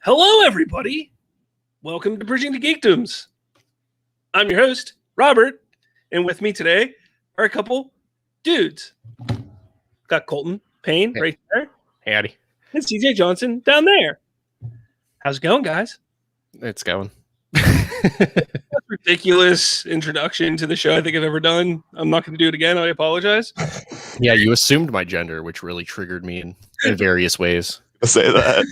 Hello, everybody. Welcome to Bridging the Geekdoms. I'm your host, Robert, and with me today are a couple dudes. Got Colton Payne right there. Howdy. And CJ Johnson down there. How's it going, guys? It's going. Ridiculous introduction to the show I think I've ever done. I'm not going to do it again. I apologize. Yeah, you assumed my gender, which really triggered me in various ways. Say that.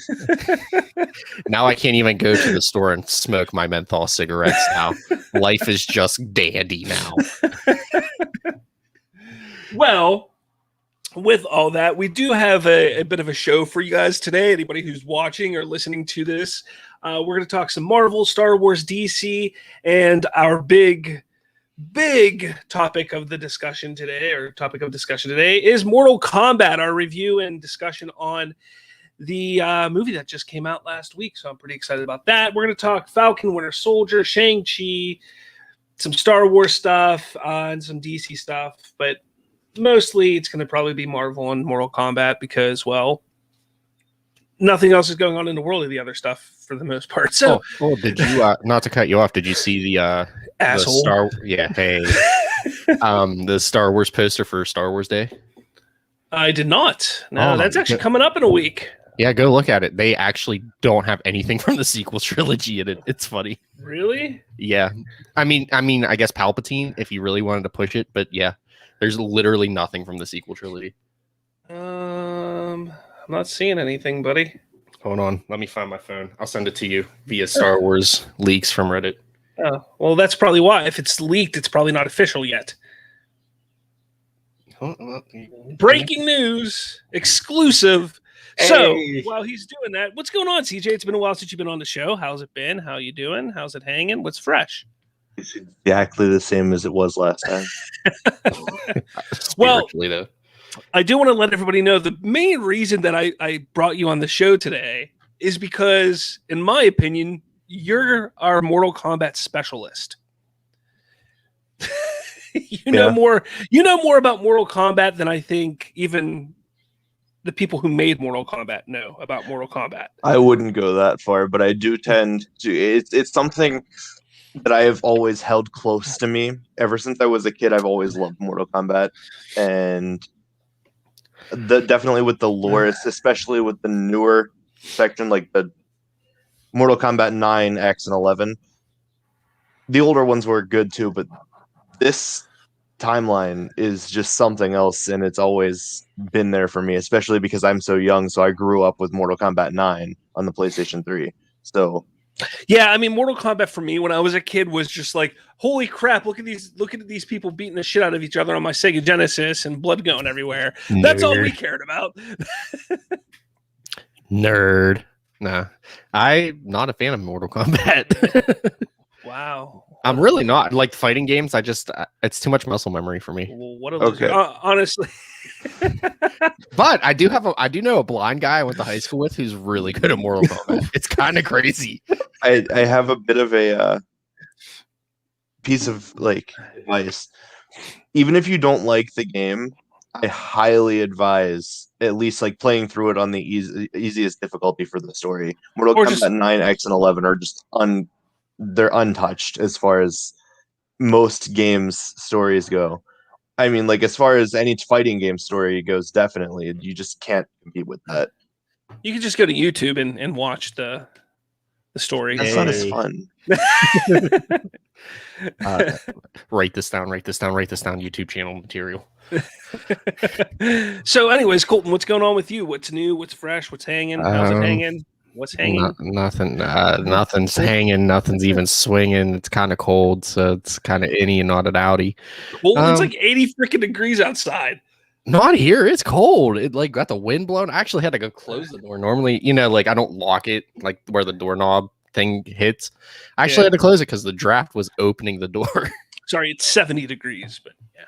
Now I can't even go to the store and smoke my menthol cigarettes now. Life is just dandy now. Well, with all that, we do have a bit of a show for you guys today. Anybody who's watching or listening to this, we're going to talk some Marvel, Star Wars, DC, and our big topic of discussion today is Mortal Kombat, our review and discussion on the movie that just came out last week. So I'm pretty excited about that. We're going to talk Falcon, Winter Soldier, Shang-Chi, some Star Wars stuff, and some DC stuff. But mostly it's going to probably be Marvel and Mortal Kombat because, well, nothing else is going on in the world of the other stuff for the most part. So, did you, not to cut you off, did you see the asshole? The Star Wars poster for Star Wars Day? I did not. No, that's actually coming up in a week. Yeah, go look at it. They actually don't have anything from the sequel trilogy in it. It's funny. Really? Yeah. I mean, I guess Palpatine, if you really wanted to push it, but yeah, there's literally nothing from the sequel trilogy. I'm not seeing anything, buddy. Hold on. Let me find my phone. I'll send it to you via Star Wars leaks from Reddit. Oh, well, that's probably why. If it's leaked, it's probably not official yet. Breaking news, exclusive. Hey. So while he's doing that, what's going on, CJ? It's been a while since you've been on the show. How's it been? How you doing? How's it hanging? What's fresh? It's exactly the same as it was last time. Well, though, I do want to let everybody know the main reason that I brought you on the show today is because, in my opinion, you're our Mortal Kombat specialist. You know more about Mortal Kombat than I think even the people who made Mortal Kombat know about Mortal Kombat. I wouldn't go that far, but I do tend to. It's something that I have always held close to me. Ever since I was a kid, I've always loved Mortal Kombat, and definitely with the lore, especially with the newer section, like the Mortal Kombat 9, X, and 11. The older ones were good too, but this timeline is just something else, and it's always been there for me, especially because I'm so young. So I grew up with Mortal Kombat 9 on the PlayStation 3. So yeah, I mean, Mortal Kombat for me when I was a kid was just like, holy crap, look at these people beating the shit out of each other on my Sega Genesis and blood going everywhere. Nerd. That's all we cared about. Nerd. Nah, I'm not a fan of Mortal Kombat. Wow. I'm really not. Like fighting games, it's too much muscle memory for me. Well, what a loser. Honestly. But I do know a blind guy I went to high school with who's really good at Mortal Kombat. It's kind of crazy. I have a bit of a piece of like advice. Even if you don't like the game, I highly advise at least like playing through it on the easiest difficulty for the story. Mortal Kombat 9, X, and 11 are just they're untouched as far as most games stories go. I mean, like as far as any fighting game story goes, definitely you just can't compete with that. You can just go to YouTube and watch the story. That's not as fun. Write this down. YouTube channel material. So, anyways, Colton, what's going on with you? What's new? What's fresh? What's hanging? How's it hanging? What's hanging? Nothing. Nothing's hanging. Nothing's even swinging. It's kind of cold, so it's kind of inny and not an outie. Well, it's like 80 freaking degrees outside. Not here. It's cold. It like got the wind blown. I actually had to go close the door. Normally, like I don't lock it like where the doorknob thing hits. I actually had to close it because the draft was opening the door. Sorry, it's 70 degrees, but yeah,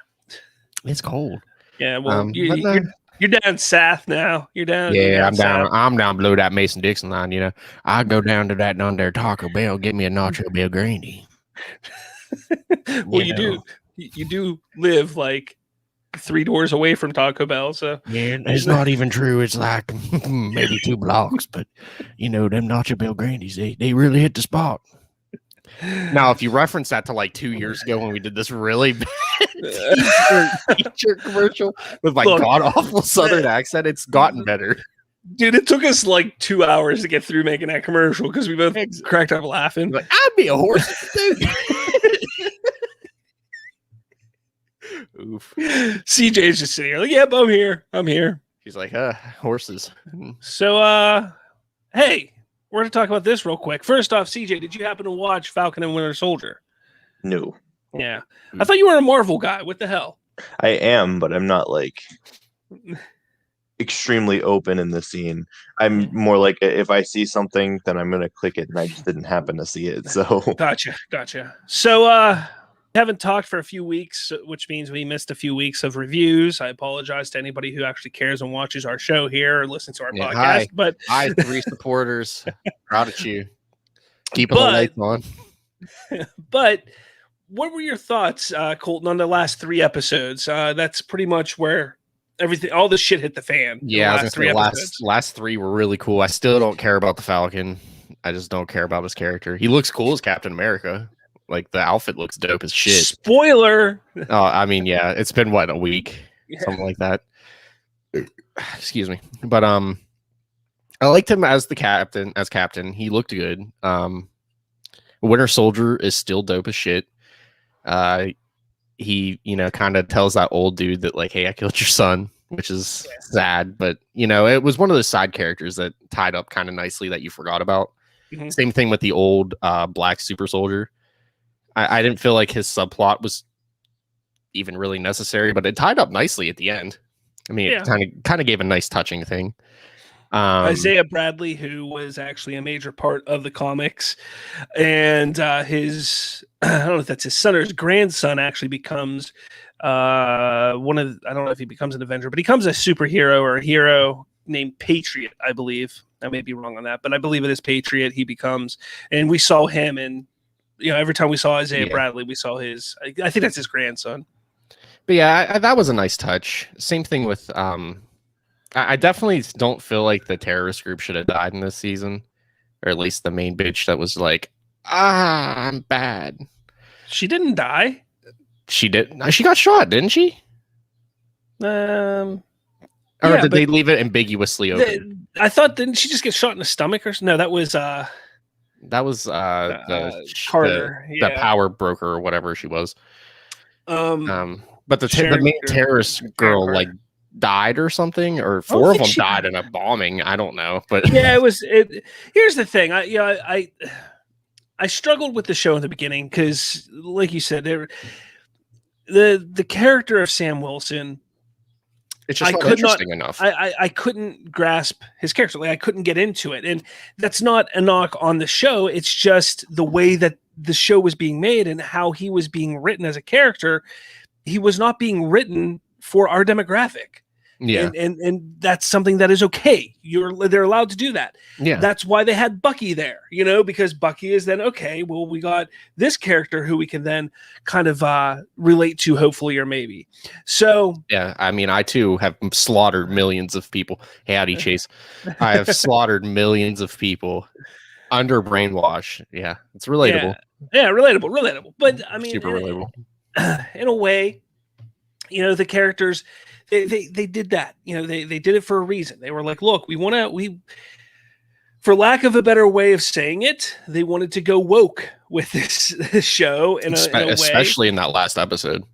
it's cold. Yeah, well, you're down south now. You're down. Yeah, I'm down below that Mason-Dixon line. I go down to that down there Taco Bell, get me a Nacho Bell Grandy. Well, you do live like 3 doors away from Taco Bell. So Yeah, it's not even true. It's like maybe 2 blocks, but them Nacho Bell Grandies, they really hit the spot. Now, if you reference that to like 2 years ago when we did this really bad t-shirt commercial with my god awful Southern accent, it's gotten better. Dude, it took us like 2 hours to get through making that commercial because we both cracked up laughing. Like, I'd be a horse, dude. Oof. CJ's just sitting here like, yep, I'm here. He's like, horses. So, hey, we're going to talk about this real quick. First off, CJ, did you happen to watch Falcon and Winter Soldier? No. Yeah. I thought you were a Marvel guy. What the hell? I am, but I'm not like extremely open in the scene. I'm more like if I see something, then I'm going to click it, and I just didn't happen to see it. So Gotcha. So, haven't talked for a few weeks, which means we missed a few weeks of reviews. I apologize to anybody who actually cares and watches our show here or listens to our podcast. Hi. But hi, 3 supporters. Proud of you. Keeping the lights on. But what were your thoughts, Colton, on the last 3 episodes? That's pretty much where all the shit hit the fan. Yeah, last 3 were really cool. I still don't care about the Falcon. I just don't care about his character. He looks cool as Captain America. Like, the outfit looks dope as shit. Spoiler. Oh, I mean, yeah, it's been what, a week, something like that. Excuse me, but I liked him as the captain. As captain, he looked good. Winter Soldier is still dope as shit. He, kind of tells that old dude that like, hey, I killed your son, which is sad, but it was one of those side characters that tied up kind of nicely that you forgot about. Mm-hmm. Same thing with the old black super soldier. I didn't feel like his subplot was even really necessary, but it tied up nicely at the end. I mean, it kind of gave a nice touching thing. Isaiah Bradley, who was actually a major part of the comics, and his, I don't know if that's his son or his grandson, actually becomes I don't know if he becomes an Avenger, but he becomes a superhero or a hero named Patriot, I believe. I may be wrong on that, but I believe it is Patriot. He becomes, and we saw him in, every time we saw Isaiah Bradley, we saw his, I think that's his grandson. But yeah, that was a nice touch. Same thing with, I definitely don't feel like the terrorist group should have died in this season, or at least the main bitch that was like, I'm bad. She didn't die. She did. She got shot, didn't she? Or did they leave it ambiguously open? I thought, didn't she just get shot in the stomach or something? No, that was Carter, the power broker or whatever she was. But the main terrorist girl like died or something, or 4 of them died in a bombing. I don't know, but yeah, here's the thing. I struggled with the show in the beginning because, like you said, the character of Sam Wilson. It's just not interesting enough. I couldn't grasp his character. Like, I couldn't get into it. And that's not a knock on the show. It's just the way that the show was being made and how he was being written as a character. He was not being written for our demographic. Yeah. And that's something that is okay. They're allowed to do that. Yeah. That's why they had Bucky there, because Bucky is then, okay, well, we got this character who we can then kind of relate to, hopefully, or maybe. So yeah, I mean, I too have slaughtered millions of people. Howdy, Chase. I have slaughtered millions of people under brainwash. Yeah, it's relatable. Yeah, relatable. But I mean, super relatable. In a way, the characters, they did that. They did it for a reason. They were like, look, for lack of a better way of saying it, they wanted to go woke with this show in a way. Especially in that last episode.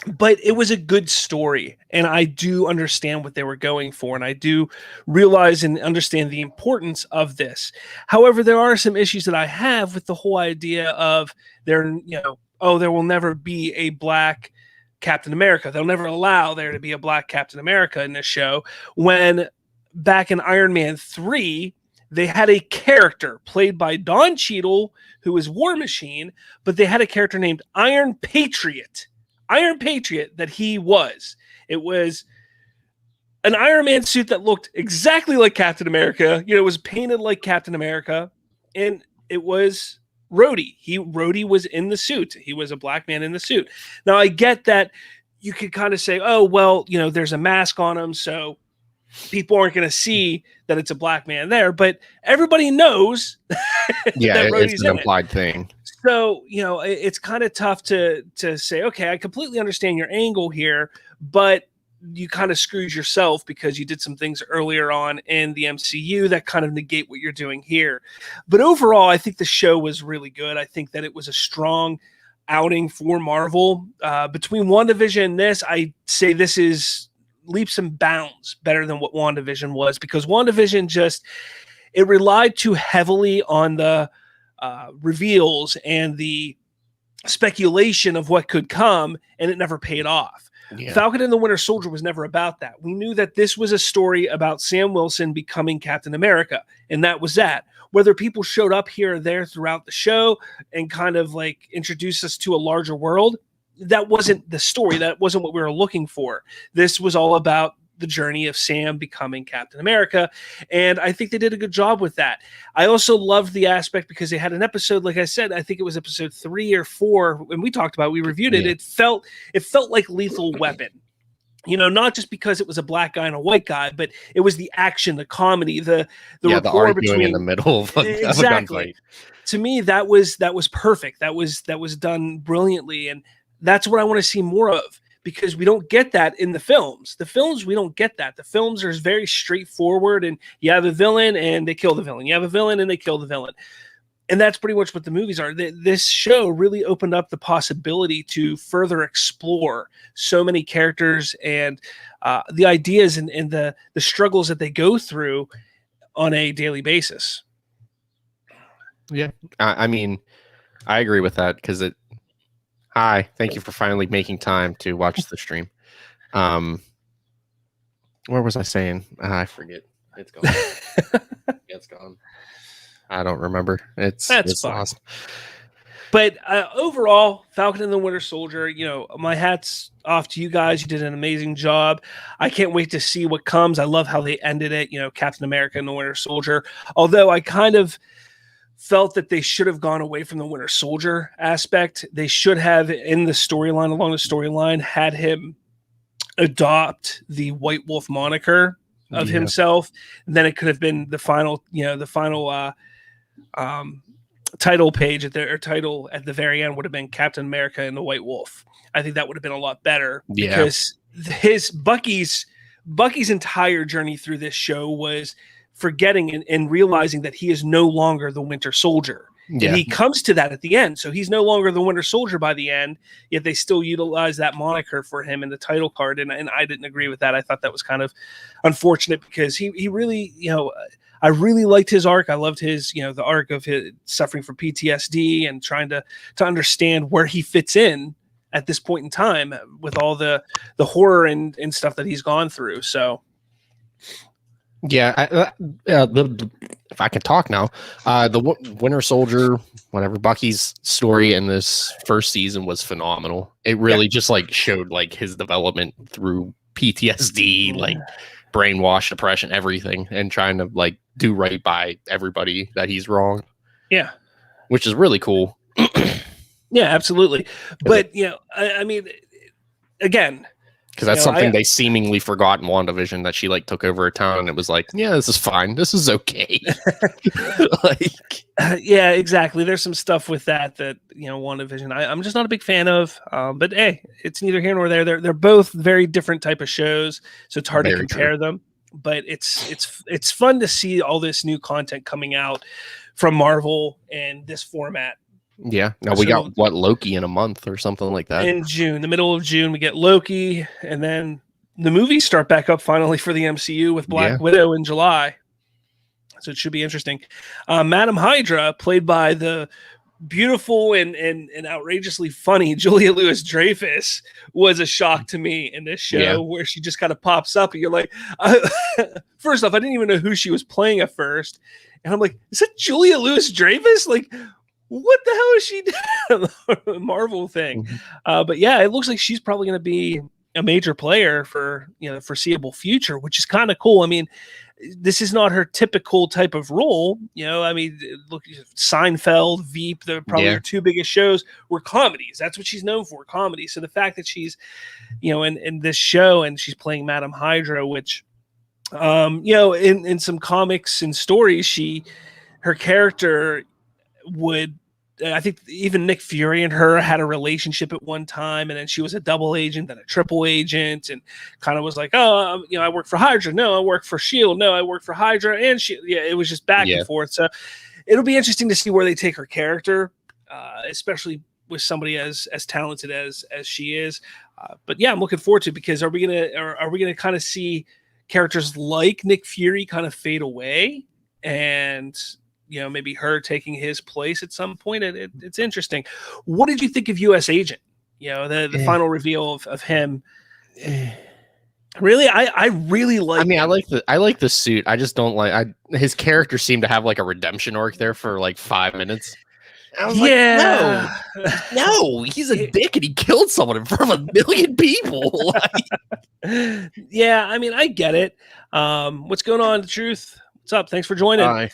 But it was a good story, and I do understand what they were going for, and I do realize and understand the importance of this. However, there are some issues that I have with the whole idea of there will never be a black Captain America. They'll never allow there to be a black Captain America in this show, when back in Iron Man 3, they had a character played by Don Cheadle, who was War Machine, but they had a character named Iron Patriot that he was. It was an Iron Man suit that looked exactly like Captain America. It was painted like Captain America, and it was Rhodey. Rhodey was in the suit. He was a black man in the suit. Now, I get that you could kind of say, oh, well, there's a mask on him, so people aren't going to see that it's a black man there, but everybody knows that Rhodey's it's an implied thing. So, it's kind of tough to say, okay, I completely understand your angle here, but you kind of screwed yourself because you did some things earlier on in the MCU that kind of negate what you're doing here. But overall, I think the show was really good. I think that it was a strong outing for Marvel. Between WandaVision and this, I say this is leaps and bounds better than what WandaVision was, because WandaVision it relied too heavily on the reveals and the speculation of what could come, and it never paid off. Yeah. Falcon and the Winter Soldier was never about that. We knew that this was a story about Sam Wilson becoming Captain America, and that was that. Whether people showed up here or there throughout the show and kind of like introduced us to a larger world, that wasn't the story. That wasn't what we were looking for. This was all about the journey of Sam becoming Captain America, and I think they did a good job with that. I also loved the aspect because they had an episode, like I said, I think it was episode 3 or 4, when we talked about it, we reviewed it. It felt like Lethal Weapon. Not just because it was a black guy and a white guy, but it was the action, the comedy, the arguing between in the middle of exactly. Of a gunfight. To me, that was perfect. That was done brilliantly, and that's what I want to see more of. Because we don't get that in the films. We don't get that. The films are very straightforward, and you have a villain and they kill the villain. You have a villain and they kill the villain. And that's pretty much what the movies are. This show really opened up the possibility to further explore so many characters and the ideas and the struggles that they go through on a daily basis. Yeah. I mean, I agree with that because Hi, thank you for finally making time to watch the stream. What was I saying? I forget. It's gone. It's gone. I don't remember. It's fine. Lost. But overall, Falcon and the Winter Soldier, my hat's off to you guys. You did an amazing job. I can't wait to see what comes. I love how they ended it, Captain America and the Winter Soldier. Although I kind of felt that they should have gone away from the Winter Soldier aspect. They should have, along the storyline, had him adopt the White Wolf moniker of himself. And then it could have been the final title page title at the very end would have been Captain America and the White Wolf. I think that would have been a lot better because Bucky's entire journey through this show was forgetting and realizing that he is no longer the Winter Soldier. Yeah. And he comes to that at the end. So he's no longer the Winter Soldier by the end, yet they still utilize that moniker for him in the title card. And I didn't agree with that. I thought that was kind of unfortunate because he really, I really liked his arc. I loved his, the arc of his suffering from PTSD and trying to understand where he fits in at this point in time with all the horror and stuff that he's gone through. So yeah, if I can talk now, the Winter Soldier, whatever, Bucky's story in this first season was phenomenal. It really just showed his development through PTSD, brainwash, depression, everything, and trying to do right by everybody that he's wrong. Yeah, which is really cool. Yeah, absolutely. But I mean, again. Because that's something they seemingly forgot in WandaVision, that she took over a town and it was this is fine. This is okay. Yeah, exactly. There's some stuff with that WandaVision I'm just not a big fan of. But hey, it's neither here nor there. They're both very different type of shows, so it's hard to compare them. But it's fun to see all this new content coming out from Marvel in this format. Yeah. Now we got Loki in a month or something like that. In June, the middle of June, we get Loki, and then the movies start back up finally for the MCU with Black Widow in July. So it should be interesting. Madam Hydra, played by the beautiful and outrageously funny Julia Louis-Dreyfus, was a shock to me in this show where she just kind of pops up and you're like, first off, I didn't even know who she was playing at first. And I'm like, is that Julia Louis-Dreyfus? What the hell is she doing? Marvel thing. But yeah, it looks like she's probably going to be a major player for the foreseeable future, which is kind of cool. I mean, this is not her typical type of role. I mean, look, Seinfeld, Veep, probably her two biggest shows were comedies. That's what she's known for, comedy. So the fact that she's, in this show and she's playing Madam Hydra, which, in some comics and stories, her character would, I think even Nick Fury and her had a relationship at one time, and then she was a double agent, then a triple agent, and kind of was like, oh, I work for Hydra. No, I work for S.H.I.E.L.D. No, I work for Hydra. And it was just back and forth. So it'll be interesting to see where they take her character, especially with somebody as talented as she is. But yeah, I'm looking forward to it, because are we gonna kind of see characters like Nick Fury kind of fade away, and maybe her taking his place at some point? It's interesting. What did you think of U.S. Agent? The final reveal of him. Really, I really like. I mean, I like the suit. I just don't like. His character seemed to have like a redemption arc there for like 5 minutes. I was like, no, he's a dick and he killed someone in front of 1 million people. Yeah, I mean, I get it. What's going on, The Truth? What's up? Thanks for joining. Hi.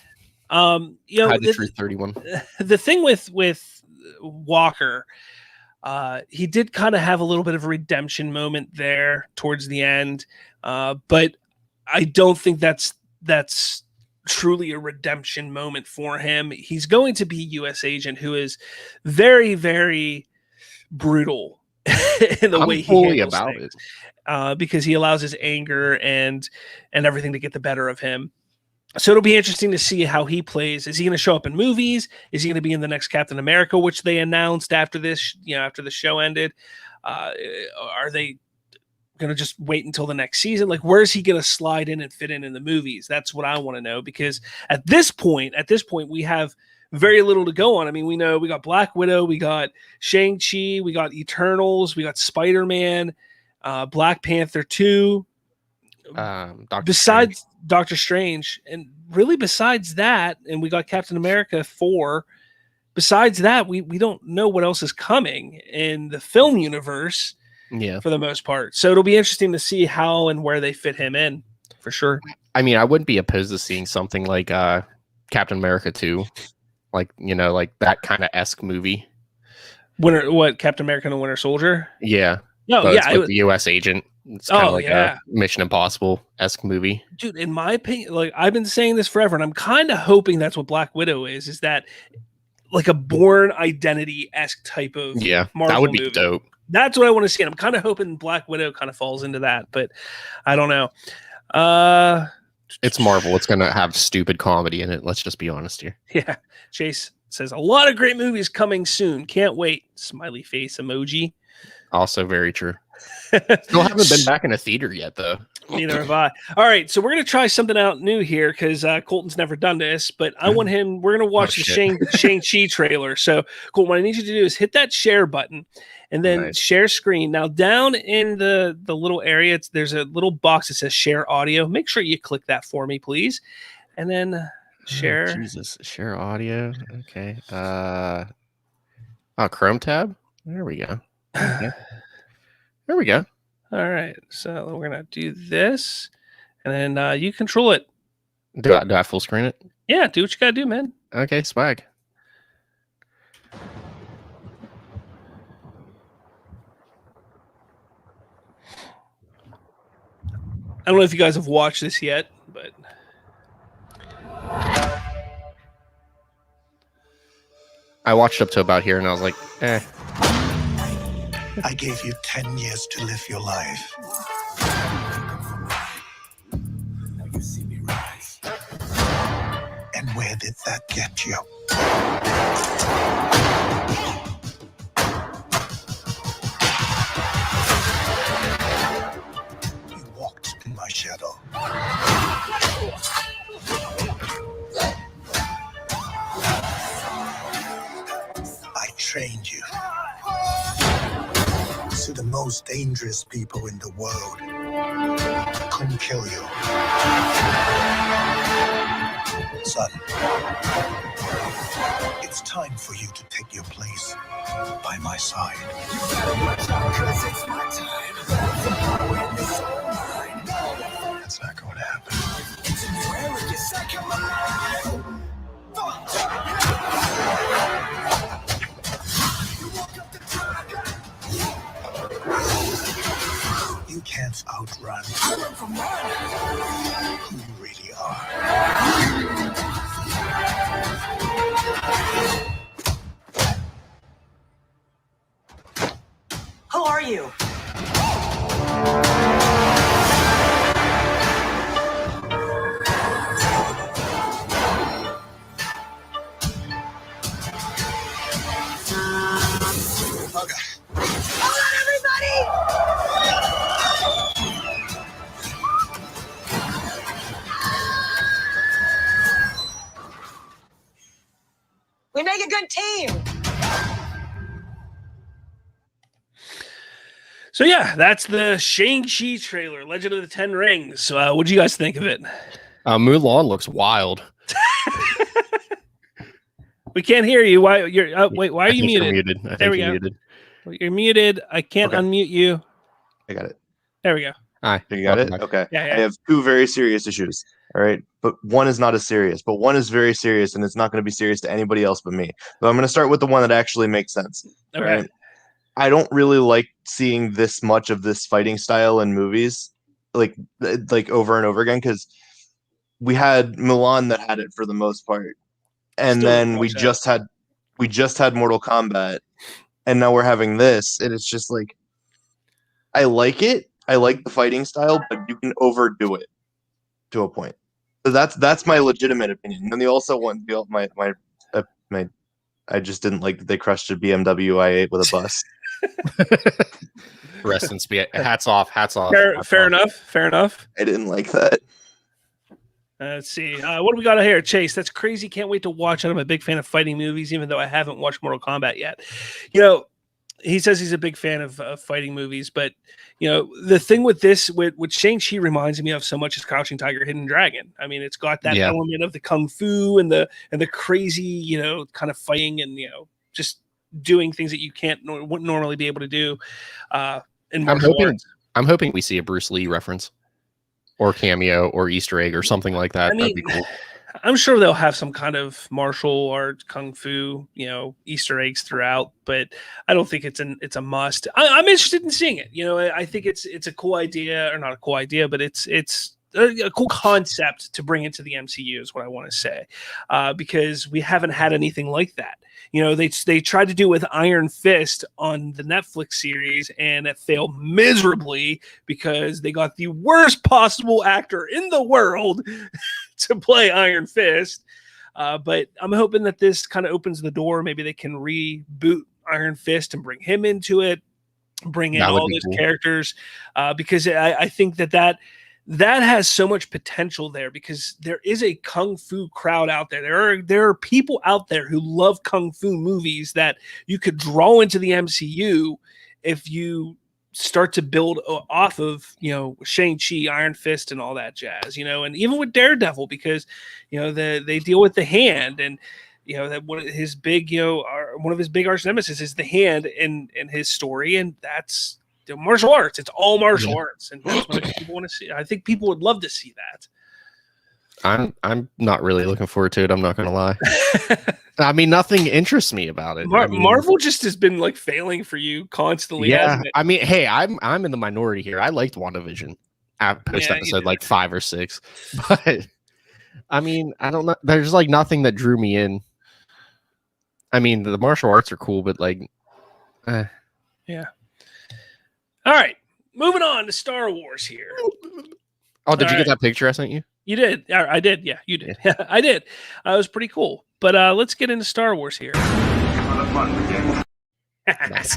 The Truth 31. The thing with Walker, he did kind of have a little bit of a redemption moment there towards the end, but I don't think that's truly a redemption moment for him. He's going to be a U.S. agent who is very, very brutal in the way he handles about things, because he allows his anger and everything to get the better of him. So it'll be interesting to see how he plays. Is he going to show up in movies? Is he going to be in the next Captain America, which they announced after this, after the show ended? Are they going to just wait until the next season? Like, where is he going to slide in and fit in the movies? That's what I want to know, because at this point, we have very little to go on. I mean, we know we got Black Widow, we got Shang-Chi, we got Eternals, we got Spider-Man, Black Panther 2, besides Doctor Strange, and really besides that, and we got Captain America 4. Besides that, we don't know what else is coming in the film universe, for the most part. So it'll be interesting to see how and where they fit him in, for sure. I mean, I wouldn't be opposed to seeing something like Captain America 2, like like that kind of esque movie. Captain America and the Winter Soldier? Yeah. No, yeah, with the U.S. agent. It's kind of like a Mission Impossible-esque movie. Dude, in my opinion, like, I've been saying this forever, and I'm kind of hoping that's what Black Widow is that like a Bourne Identity-esque type of Marvel that would be movie. Dope. That's what I want to see. And I'm kind of hoping Black Widow kind of falls into that, but I don't know. It's Marvel. It's going to have stupid comedy in it. Let's just be honest here. Yeah. Chase says, a lot of great movies coming soon. Can't wait. Smiley face emoji. Also very true. Still haven't been back in a theater yet, though. Neither have I. All right, so we're going to try something out new here, because Colton's never done this, but I want him. We're going to watch the Shang-Chi trailer. So, Colton, what I need you to do is hit that share button and then share screen. Now, down in the little area, there's a little box that says share audio. Make sure you click that for me, please. And then share. Oh, Jesus, share audio. Okay. Chrome tab. There we go. Okay. There we go. All right, so we're gonna do this, and then you control it. Do I full screen it? Yeah, do what you gotta do, man. Okay, swag. I don't know if you guys have watched this yet, but I watched up to about here, and I was like, eh. I gave you 10 years to live your life. Now you see me rise. And where did that get you? You walked in my shadow. I trained you. To the most dangerous people in the world. Couldn't kill you. Son, it's time for you to take your place by my side. You better watch out, 'cause it's my time. can't outrun who you really are. Who are you? Okay. Hold on, everybody! We make a good team. So yeah, that's the Shang-Chi trailer, Legend of the Ten Rings. What do you guys think of it? Mulan looks wild. We can't hear you. Why? Wait. Why are I you think you're muted? muted. I There think we you're go. muted. You're muted. I can't Okay. unmute you. I got it. There we go. Hi. You got it? Welcome back. Okay. Yeah, yeah. I have two very serious issues. All right. But one is not as serious. But one is very serious, and it's not going to be serious to anybody else but me. So I'm going to start with the one that actually makes sense. Okay. All right. I don't really like seeing this much of this fighting style in movies, like over and over again, because we had Mulan that had it for the most part, and Still then don't we watch that. just had Mortal Kombat, and now we're having this, and it's just like I like it. I like the fighting style, but you can overdo it to a point. So that's my legitimate opinion. And they also want my I just didn't like that they crushed a BMW i8 with a bus. Rest in peace. Hats off. Hats off. Fair hats off. enough. Fair enough. I didn't like that. Let's see. What do we got here? Chase, that's crazy. Can't wait to watch it. I'm a big fan of fighting movies, even though I haven't watched Mortal Kombat yet. You know, he says he's a big fan of fighting movies, but you know, the thing with this, with Shang-Chi reminds me of so much is Crouching Tiger, Hidden Dragon. I mean, it's got that element of the kung fu and the crazy, you know, kind of fighting and, you know, just doing things that you wouldn't normally be able to do in martial arts. I'm hoping we see a Bruce Lee reference or cameo or Easter egg or something like that. I mean, that'd be cool. I'm sure they'll have some kind of martial art, kung fu, you know, Easter eggs throughout, but I don't think it's a must. I'm interested in seeing it. You know, I think it's a cool idea, or not a cool idea, but it's a cool concept to bring into the MCU is what I want to say, because we haven't had anything like that. You know, they tried to do it with Iron Fist on the Netflix series, and it failed miserably because they got the worst possible actor in the world to play Iron Fist. But I'm hoping that this kind of opens the door. Maybe they can reboot Iron Fist and bring him into it, bring in all those characters, because I think that has so much potential there, because there is a kung fu crowd out there. There are people out there who love kung fu movies that you could draw into the MCU if you start to build off of, you know, Shang-Chi, Iron Fist, and all that jazz, you know, and even with Daredevil, because, you know, they deal with the hand, and, you know, that one of his big, you know, one of his big arch nemesis is the hand in his story, and that's martial arts. It's all martial arts, and that's what people want to see. I think people would love to see that. I'm not really looking forward to it. I'm not going to lie. I mean, nothing interests me about it. Marvel just has been like failing for you constantly. Yeah, hasn't it? I mean, hey, I'm in the minority here. I liked WandaVision post episode like 5 or 6, but I mean, I don't know. There's like nothing that drew me in. I mean, the martial arts are cool, but like, yeah. All right, moving on to Star Wars here. Oh, did you get that picture I sent you? You did. I did. Yeah, you did. Yeah, I did. It was pretty cool. But let's get into Star Wars here. Nice.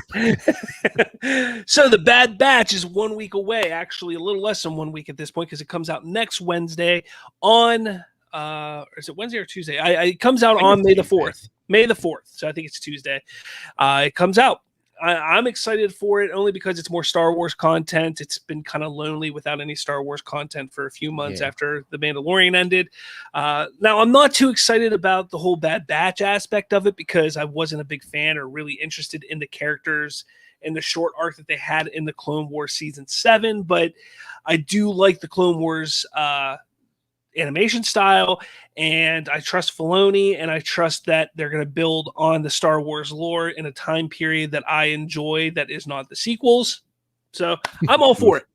So the Bad Batch is 1 week away. Actually, a little less than 1 week at this point, because it comes out next Wednesday on. Is it Wednesday or Tuesday? It comes out on May the 4th. May the 4th. So I think it's Tuesday. It comes out. I'm excited for it only because it's more Star Wars content. It's been kind of lonely without any Star Wars content for a few months after The Mandalorian ended. Now, I'm not too excited about the whole Bad Batch aspect of it, because I wasn't a big fan or really interested in the characters in the short arc that they had in the Clone Wars Season 7. But I do like the Clone Wars animation style, and I trust Filoni, and I trust that they're going to build on the Star Wars lore in a time period that I enjoy that is not the sequels. So I'm all for it.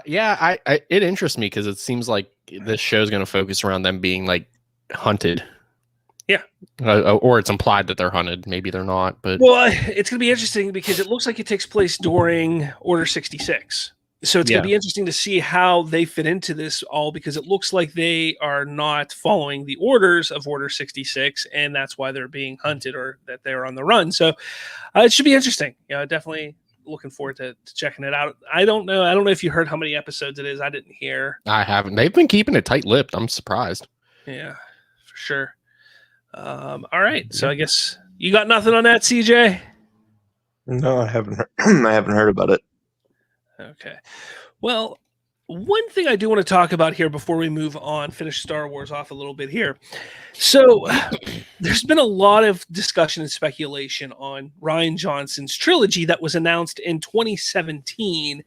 Yeah, it interests me because it seems like this show is going to focus around them being like hunted. Yeah. Or it's implied that they're hunted. Maybe they're not, but Well, it's going to be interesting because it looks like it takes place during Order 66. So it's going to be interesting to see how they fit into this all, because it looks like they are not following the orders of Order 66, and that's why they're being hunted, or that they're on the run. So it should be interesting. Definitely looking forward to checking it out. I don't know if you heard how many episodes it is. I didn't hear. I haven't. They've been keeping it tight-lipped. I'm surprised. Yeah, for sure. All right. So I guess you got nothing on that, CJ? No, I haven't heard, I haven't heard about it. Okay. Well, one thing I do want to talk about here before we move on, finish Star Wars off a little bit here. So there's been a lot of discussion and speculation on Rian Johnson's trilogy that was announced in 2017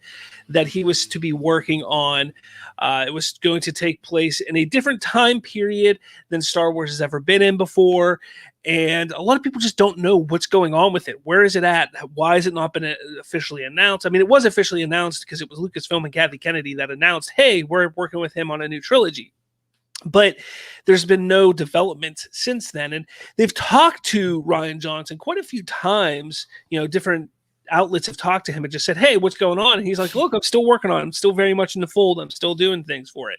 that he was to be working on. It was going to take place in a different time period than Star Wars has ever been in before. And a lot of people just don't know what's going on with it. Where is it at? Why has it not been officially announced? I mean, it was officially announced because it was Lucasfilm and Kathy Kennedy that announced, hey, we're working with him on a new trilogy. But there's been no development since then. And they've talked to Rian Johnson quite a few times. Different outlets have talked to him and just said, hey, what's going on? And he's like, look, I'm still working on it. I'm still very much in the fold. I'm still doing things for it.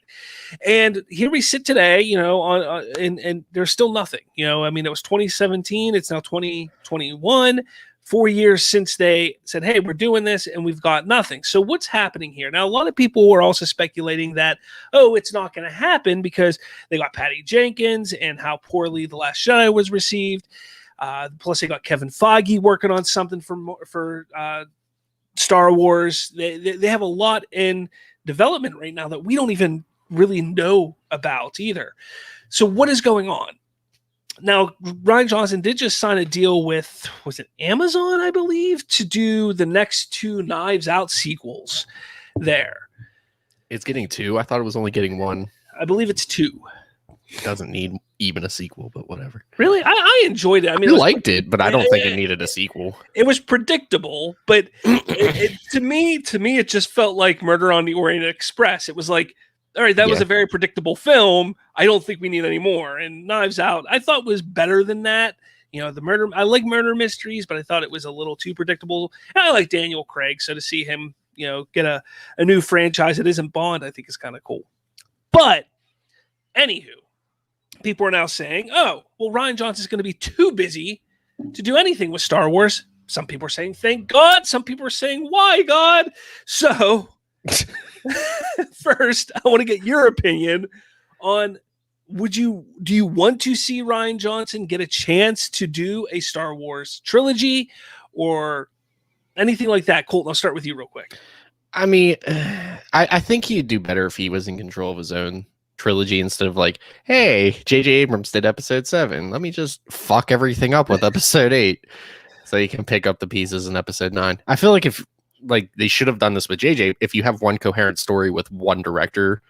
And here we sit today, and there's still nothing. I mean, it was 2017. It's now 2021. 4 years since they said, hey, we're doing this, and we've got nothing. So what's happening here? Now, a lot of people were also speculating that, it's not going to happen because they got Patty Jenkins and how poorly The Last Jedi was received. Plus, they got Kevin Feige working on something for Star Wars. They have a lot in development right now that we don't even really know about either. So what is going on? Now, Rian Johnson did just sign a deal with, was it Amazon, I believe, to do the next 2 Knives Out sequels there. It's getting 2. I thought it was only getting 1. I believe it's 2. It doesn't need even a sequel, but whatever. Really? I enjoyed it. I mean, I liked it, but I don't think it needed a sequel. It was predictable, but to me, it just felt like Murder on the Orient Express. It was like, all right, that was a very predictable film. I don't think we need any more. And Knives Out, I thought was better than that. The murder, I like murder mysteries, but I thought it was a little too predictable. And I like Daniel Craig, so to see him, get a new franchise that isn't Bond, I think is kind of cool. But anywho, people are now saying, oh, well, Rian Johnson's going to be too busy to do anything with Star Wars. Some people are saying, thank God. Some people are saying, why, God? So first, I want to get your opinion on, do you want to see Rian Johnson get a chance to do a Star Wars trilogy or anything like that? Colton, I'll start with you real quick. I mean, I think he'd do better if he was in control of his own trilogy instead of like, hey, J.J. Abrams did episode 7. Let me just fuck everything up with episode 8 so you can pick up the pieces in episode 9. I feel like they should have done this with JJ. If you have one coherent story with one director,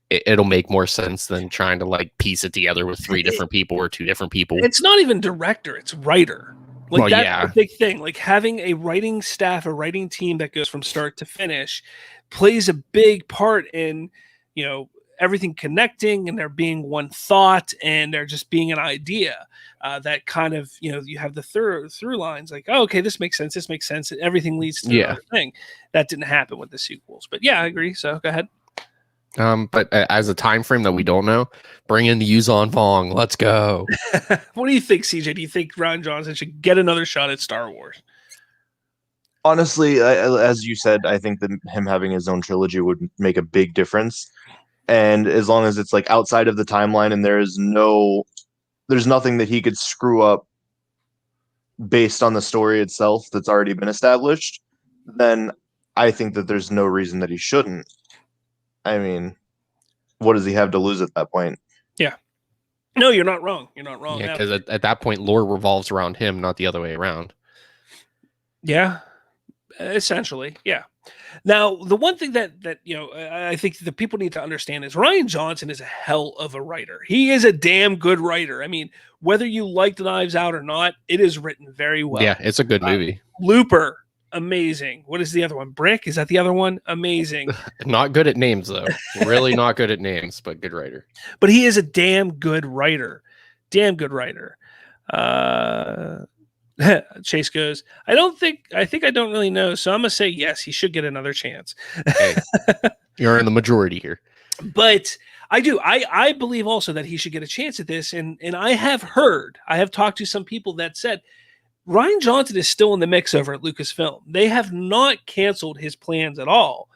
it'll make more sense than trying to like piece it together with 3 different people or 2 different people. It's not even director, it's writer. Like, that's the big thing. Like, having a writing staff, a writing team that goes from start to finish plays a big part in, everything connecting and there being one thought and there just being an idea that kind of, you have the through lines like, oh, okay, this makes sense. This makes sense. And everything leads to another thing. That didn't happen with the sequels, but yeah, I agree. So go ahead. But as a time frame that we don't know, bring in Yuzon Fong. Let's go. What do you think, CJ? Do you think Rian Johnson should get another shot at Star Wars? Honestly, as you said, I think that him having his own trilogy would make a big difference. And as long as it's like outside of the timeline and there's nothing that he could screw up based on the story itself that's already been established, then I think that there's no reason that he shouldn't. I mean, what does he have to lose at that point? Yeah. No, you're not wrong. You're not wrong. Yeah, because at that point, lore revolves around him, not the other way around. Yeah, essentially. Yeah. Now, the one thing that I think the people need to understand is Rian Johnson is a hell of a writer. He is a damn good writer. I mean, whether you like the Knives Out or not, it is written very well. Yeah, it's a good movie. Looper, amazing. What is the other one? Brick? Is that the other one? Amazing. Not good at names though. Really not good at names, but good writer. But he is a damn good writer. Damn good writer. Chase goes, I think I don't really know. So I'm going to say yes, he should get another chance. Hey, you're in the majority here. But I do. I believe also that he should get a chance at this. And I have talked to some people that said Rian Johnson is still in the mix over at Lucasfilm. They have not canceled his plans at all.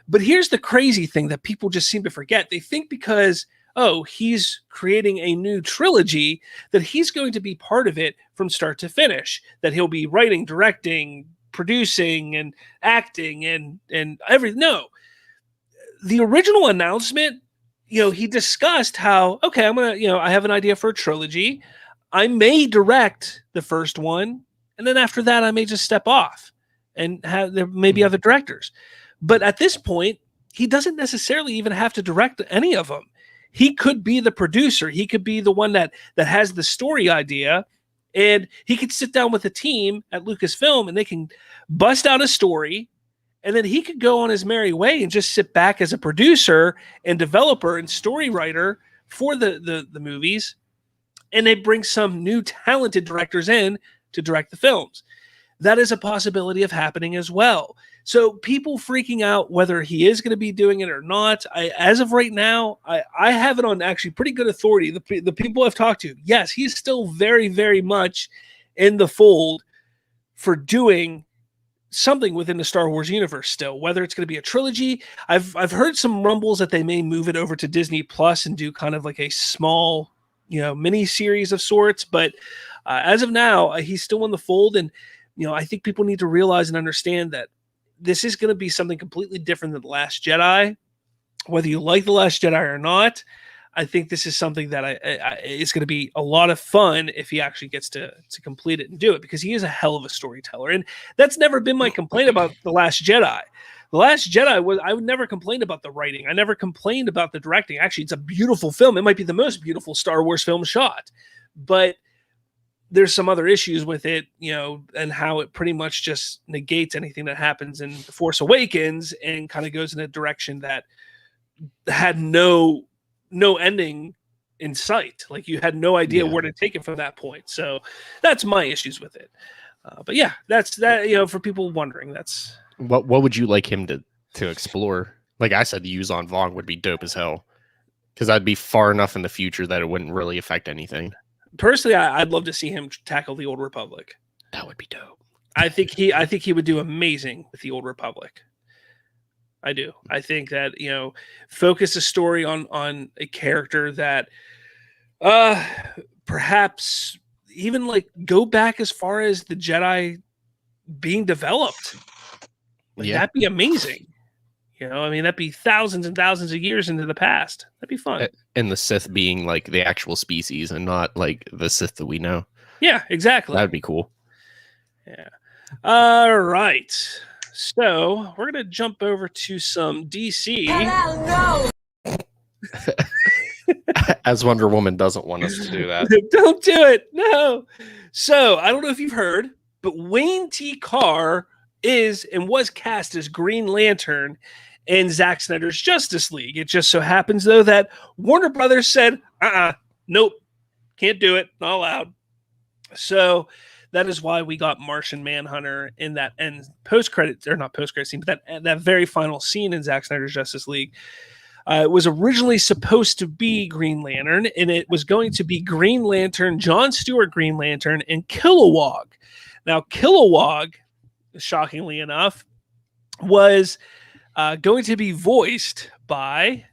But here's the crazy thing that people just seem to forget. They think because, he's creating a new trilogy, that he's going to be part of it from start to finish, that he'll be writing, directing, producing, and acting and everything. No. The original announcement, he discussed how, okay, I'm going to, I have an idea for a trilogy. I may direct the first one, and then after that, I may just step off and there may be other directors. But at this point, he doesn't necessarily even have to direct any of them. He could be the producer. He could be the one that has the story idea, and he could sit down with a team at Lucasfilm and they can bust out a story, and then he could go on his merry way and just sit back as a producer and developer and story writer for the movies. And they bring some new talented directors in to direct the films. That is a possibility of happening as well. So people freaking out whether he is going to be doing it or not, as of right now, I have it on actually pretty good authority. The people I've talked to, yes, he's still very, very much in the fold for doing something within the Star Wars universe still, whether it's going to be a trilogy. I've heard some rumbles that they may move it over to Disney Plus and do kind of like a small, mini series of sorts. But as of now, he's still in the fold. And, I think people need to realize and understand that this is going to be something completely different than The Last Jedi. Whether you like The Last Jedi or not, I think this is something that it's going to be a lot of fun if he actually gets to complete it and do it, because he is a hell of a storyteller. And that's never been my complaint about The Last Jedi. The Last Jedi I would never complain about the writing. I never complained about the directing. Actually, it's a beautiful film. It might be the most beautiful Star Wars film shot, but there's some other issues with it, and how it pretty much just negates anything that happens in The Force Awakens and kind of goes in a direction that had no ending in sight. Like, you had no idea where to take it from that point. So that's my issues with it. But yeah, that's that, for people wondering, that's what would you like him to explore? Like I said, the Yuzon Vong would be dope as hell, because I'd be far enough in the future that it wouldn't really affect anything. Personally, I'd love to see him tackle the Old Republic. That would be dope. I think he would do amazing with the Old Republic. I do. I think that, focus a story on a character that perhaps even like go back as far as the Jedi being developed. That'd be amazing. That'd be thousands and thousands of years into the past. That'd be fun. And the Sith being like the actual species and not like the Sith that we know. Yeah, exactly. That'd be cool. Yeah. All right. So we're going to jump over to some DC. Hell no! As Wonder Woman doesn't want us to do that. Don't do it. No. So I don't know if you've heard, but Wayne T. Carr is and was cast as Green Lantern in Zack Snyder's Justice League. It just so happens, though, that Warner Brothers said, nope, can't do it, not allowed. So that is why we got Martian Manhunter in that end post-credit, or not post-credit scene, but that very final scene in Zack Snyder's Justice League. It was originally supposed to be Green Lantern, and it was going to be Green Lantern, John Stewart Green Lantern, and Kilowog. Now, Kilowog, shockingly enough, was going to be voiced by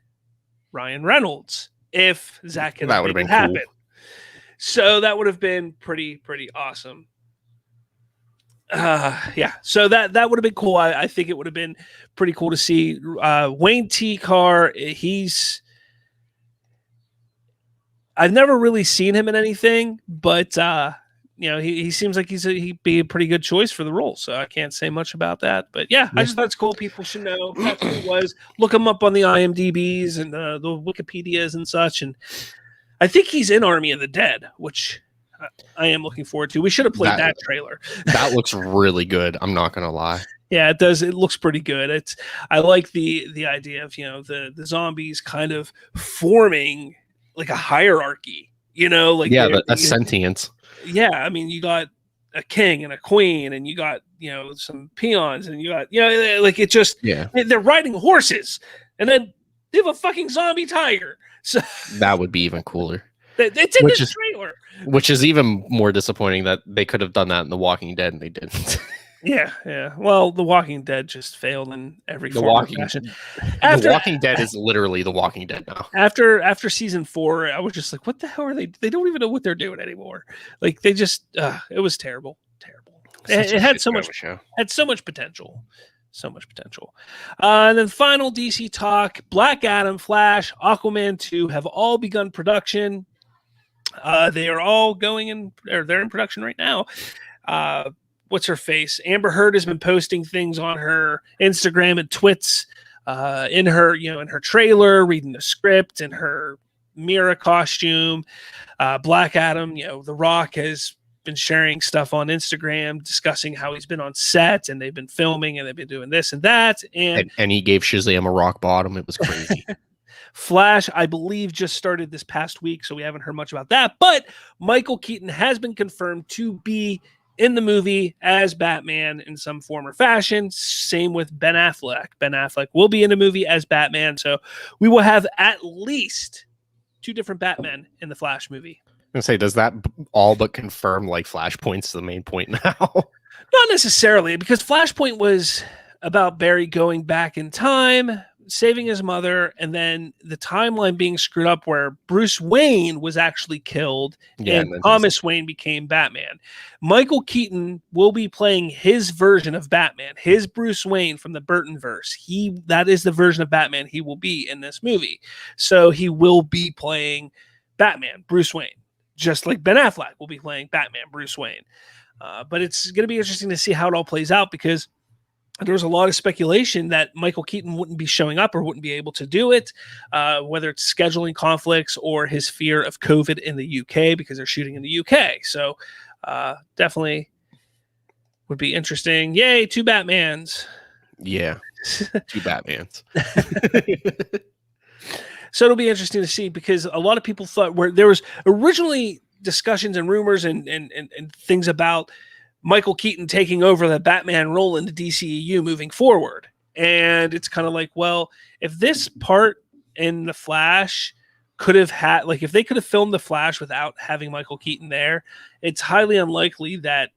Ryan Reynolds if Zach had that would have been happen. Cool. So that would have been pretty awesome. Yeah, so that would have been cool. I think it would have been pretty cool to see Wayne T. Carr. I've never really seen him in anything, but he seems like he'd be a pretty good choice for the role. So I can't say much about that. But yeah, I just thought it's cool. People should know that's who it was. Look him up on the IMDb's and the Wikipedias and such. And I think he's in Army of the Dead, which I am looking forward to. We should have played that trailer. That looks really good. I'm not gonna lie. Yeah, it does. It looks pretty good. I like the idea of the zombies kind of forming like a hierarchy. Like a sentience. Yeah, I mean, you got a king and a queen, and you got some peons, and you got like it just they're riding horses, and then they have a fucking zombie tiger. So that would be even cooler. It's in this trailer. Which is even more disappointing that they could have done that in The Walking Dead and they didn't. Yeah. Well, The Walking Dead just failed in every form of fashion. The Walking Dead is literally The Walking Dead now. After season 4, I was just like, what the hell are they? They don't even know what they're doing anymore. Like they just, it was terrible. It had so much potential. So much potential. And then final DC talk: Black Adam, Flash, Aquaman 2 have all begun production. They are all they're in production right now. What's her face? Amber Heard has been posting things on her Instagram and twits, in her trailer, reading the script, in her Mira costume. Black Adam, The Rock has been sharing stuff on Instagram discussing how he's been on set and they've been filming and they've been doing this and that. And he gave Shazam a rock bottom. It was crazy. Flash, I believe, just started this past week, so we haven't heard much about that. But Michael Keaton has been confirmed to be in the movie as Batman in some form or fashion. Same with Ben Affleck. Ben Affleck will be in the movie as Batman, so we will have at least 2 different Batmen in the Flash movie. I'm gonna say, does that all but confirm like Flashpoint's the main point now? Not necessarily, because Flashpoint was about Barry going back in time, saving his mother, and then the timeline being screwed up where Bruce Wayne was actually killed and Thomas Wayne became Batman. Michael Keaton will be playing his version of Batman, his Bruce Wayne from the Burtonverse. That is the version of Batman he will be in this movie. So he will be playing Batman, Bruce Wayne, just like Ben Affleck will be playing Batman, Bruce Wayne. But it's going to be interesting to see how it all plays out, because there was a lot of speculation that Michael Keaton wouldn't be showing up or wouldn't be able to do it, whether it's scheduling conflicts or his fear of COVID in the UK, because they're shooting in the UK. So definitely would be interesting. Yay, 2 Batmans. Yeah, 2 Batmans. So it'll be interesting to see, because a lot of people thought there was originally discussions and rumors and things about Michael Keaton taking over the Batman role in the DCEU moving forward. And it's kind of like, well, if this part in the Flash could have had, like, if they could have filmed the Flash without having Michael Keaton there, it's highly unlikely that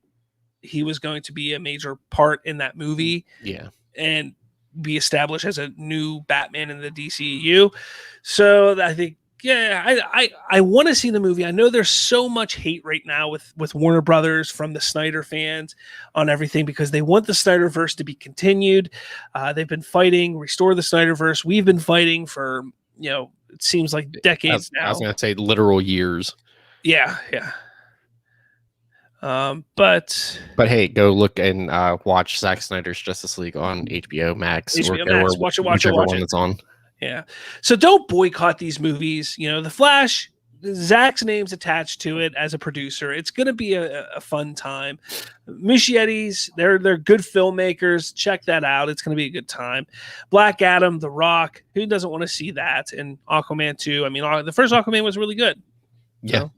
he was going to be a major part in that movie. Yeah. And be established as a new Batman in the DCEU. So I think, I want to see the movie. I know there's so much hate right now with Warner Brothers from the Snyder fans on everything, because they want the Snyderverse to be continued. They've been fighting, restore the Snyderverse. We've been fighting for, it seems like decades now. I was going to say literal years. Yeah. But hey, go look and watch Zack Snyder's Justice League on HBO Max. HBO Max. Watch it. It's on. Yeah. So don't boycott these movies. The Flash, Zach's name's attached to it as a producer. It's going to be a fun time. Muschietti, they're good filmmakers. Check that out. It's going to be a good time. Black Adam, The Rock, who doesn't want to see that? And Aquaman 2. I mean, the first Aquaman was really good. Yeah.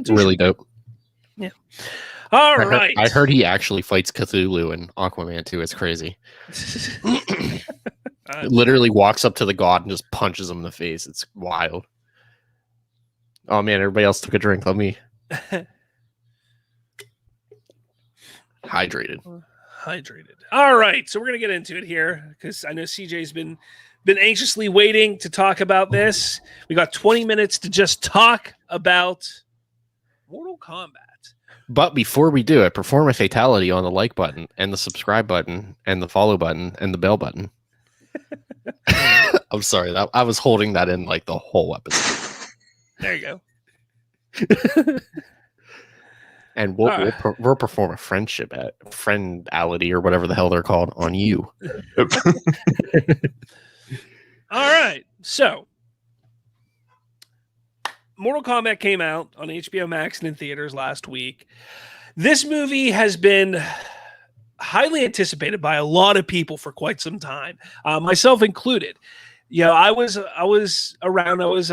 So, really dope. Yeah. All right. I heard he actually fights Cthulhu in Aquaman 2. It's crazy. Literally walks up to the god and just punches him in the face. It's wild. Oh man, everybody else took a drink. Let me. Hydrated. All right, so we're gonna get into it here, because I know CJ's been anxiously waiting to talk about this. We got 20 minutes to just talk about Mortal Kombat. But before we do it, perform a fatality on the like button and the subscribe button and the follow button and the bell button. I'm sorry, I was holding that in like the whole episode. There you go. And we'll perform a friendality or whatever the hell they're called on you. All right, so Mortal Kombat came out on HBO Max and in theaters last week. This movie has been highly anticipated by a lot of people for quite some time, myself included. I was around. I was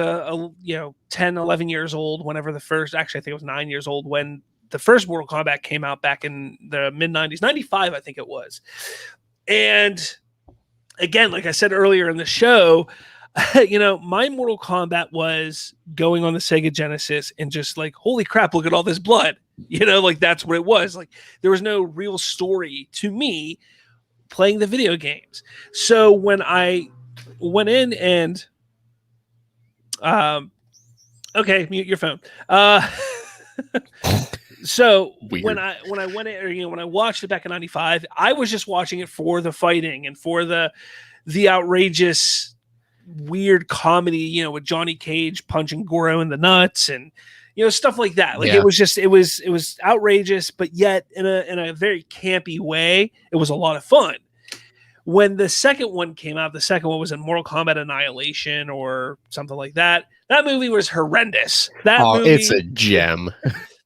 10, 11 years old whenever the first. Actually, I think I was 9 years old when the first Mortal Kombat came out back in the mid 90s, 95, I think it was. And again, like I said earlier in the show, my Mortal Kombat was going on the Sega Genesis and just like, holy crap, look at all this blood. Like that's what it was. Like there was no real story to me playing the video games. So when I went in and okay, mute your phone. So Weird. when I went in, or when I watched it back in 95, I was just watching it for the fighting and for the outrageous weird comedy, with Johnny Cage punching Goro in the nuts and stuff like that. Like it was outrageous, but yet in a very campy way, it was a lot of fun. When the second one came out, the second one was in Mortal Kombat Annihilation or something like that. That movie was horrendous. It's a gem.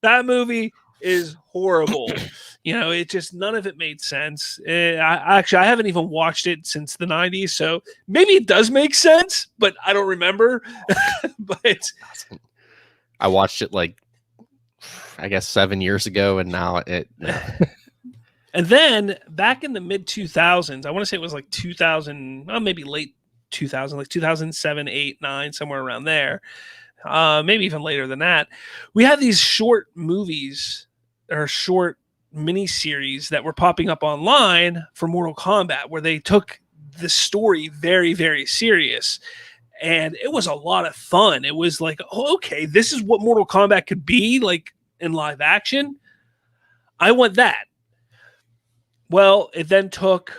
That movie is horrible. It just, none of it made sense. I haven't even watched it since the 90s, so maybe it does make sense, but I don't remember. But I watched it like, I guess 7 years ago, and now it. And then back in the mid 2000s, I want to say it was like 2000, maybe late 2000, like 2007, 8, 9, somewhere around there. Maybe even later than that. We had these short movies or short mini series that were popping up online for Mortal Kombat, where they took the story very, very serious. And it was a lot of fun. It was like, oh, okay, this is what Mortal Kombat could be like in live action. I want that. Well, it then took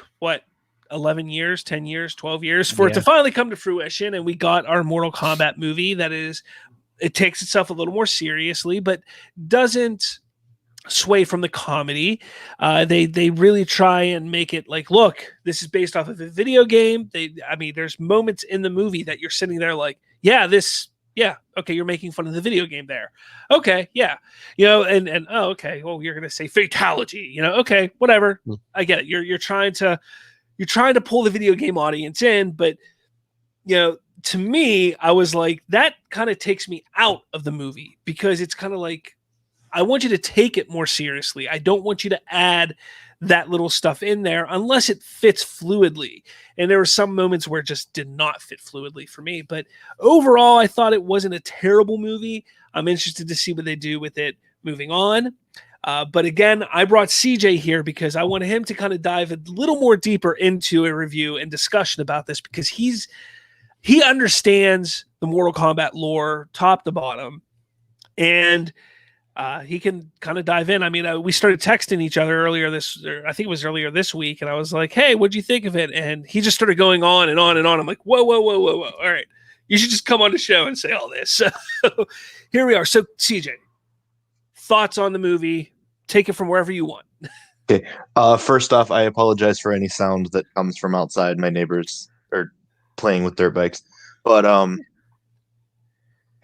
11 years, 10 years, 12 years for it to finally come to fruition. And we got our Mortal Kombat movie it takes itself a little more seriously, but doesn't sway from the comedy. They really try and make it like, look, this is based off of a video game. There's moments in the movie that you're sitting there like, okay, you're making fun of the video game there. Okay, yeah. And oh, okay, well, you're gonna say fatality, okay, whatever. I get it. You're trying to pull the video game audience in, but to me, I was like, that kind of takes me out of the movie, because it's kind of like, I want you to take it more seriously. I don't want you to add that little stuff in there unless it fits fluidly. And there were some moments where it just did not fit fluidly for me. But overall, I thought it wasn't a terrible movie. I'm interested to see what they do with it moving on. But again, I brought CJ here because I wanted him to kind of dive a little more deeper into a review and discussion about this, because he understands the Mortal Kombat lore top to bottom. And he can kind of dive in. I mean, we started texting each other I think it was earlier this week, and I was like, hey, what'd you think of it? And he just started going on and on and on. I'm like, whoa. All right. You should just come on the show and say all this. So here we are. So CJ, thoughts on the movie? Take it from wherever you want. Okay. First off, I apologize for any sound that comes from outside. My neighbors are playing with dirt bikes. But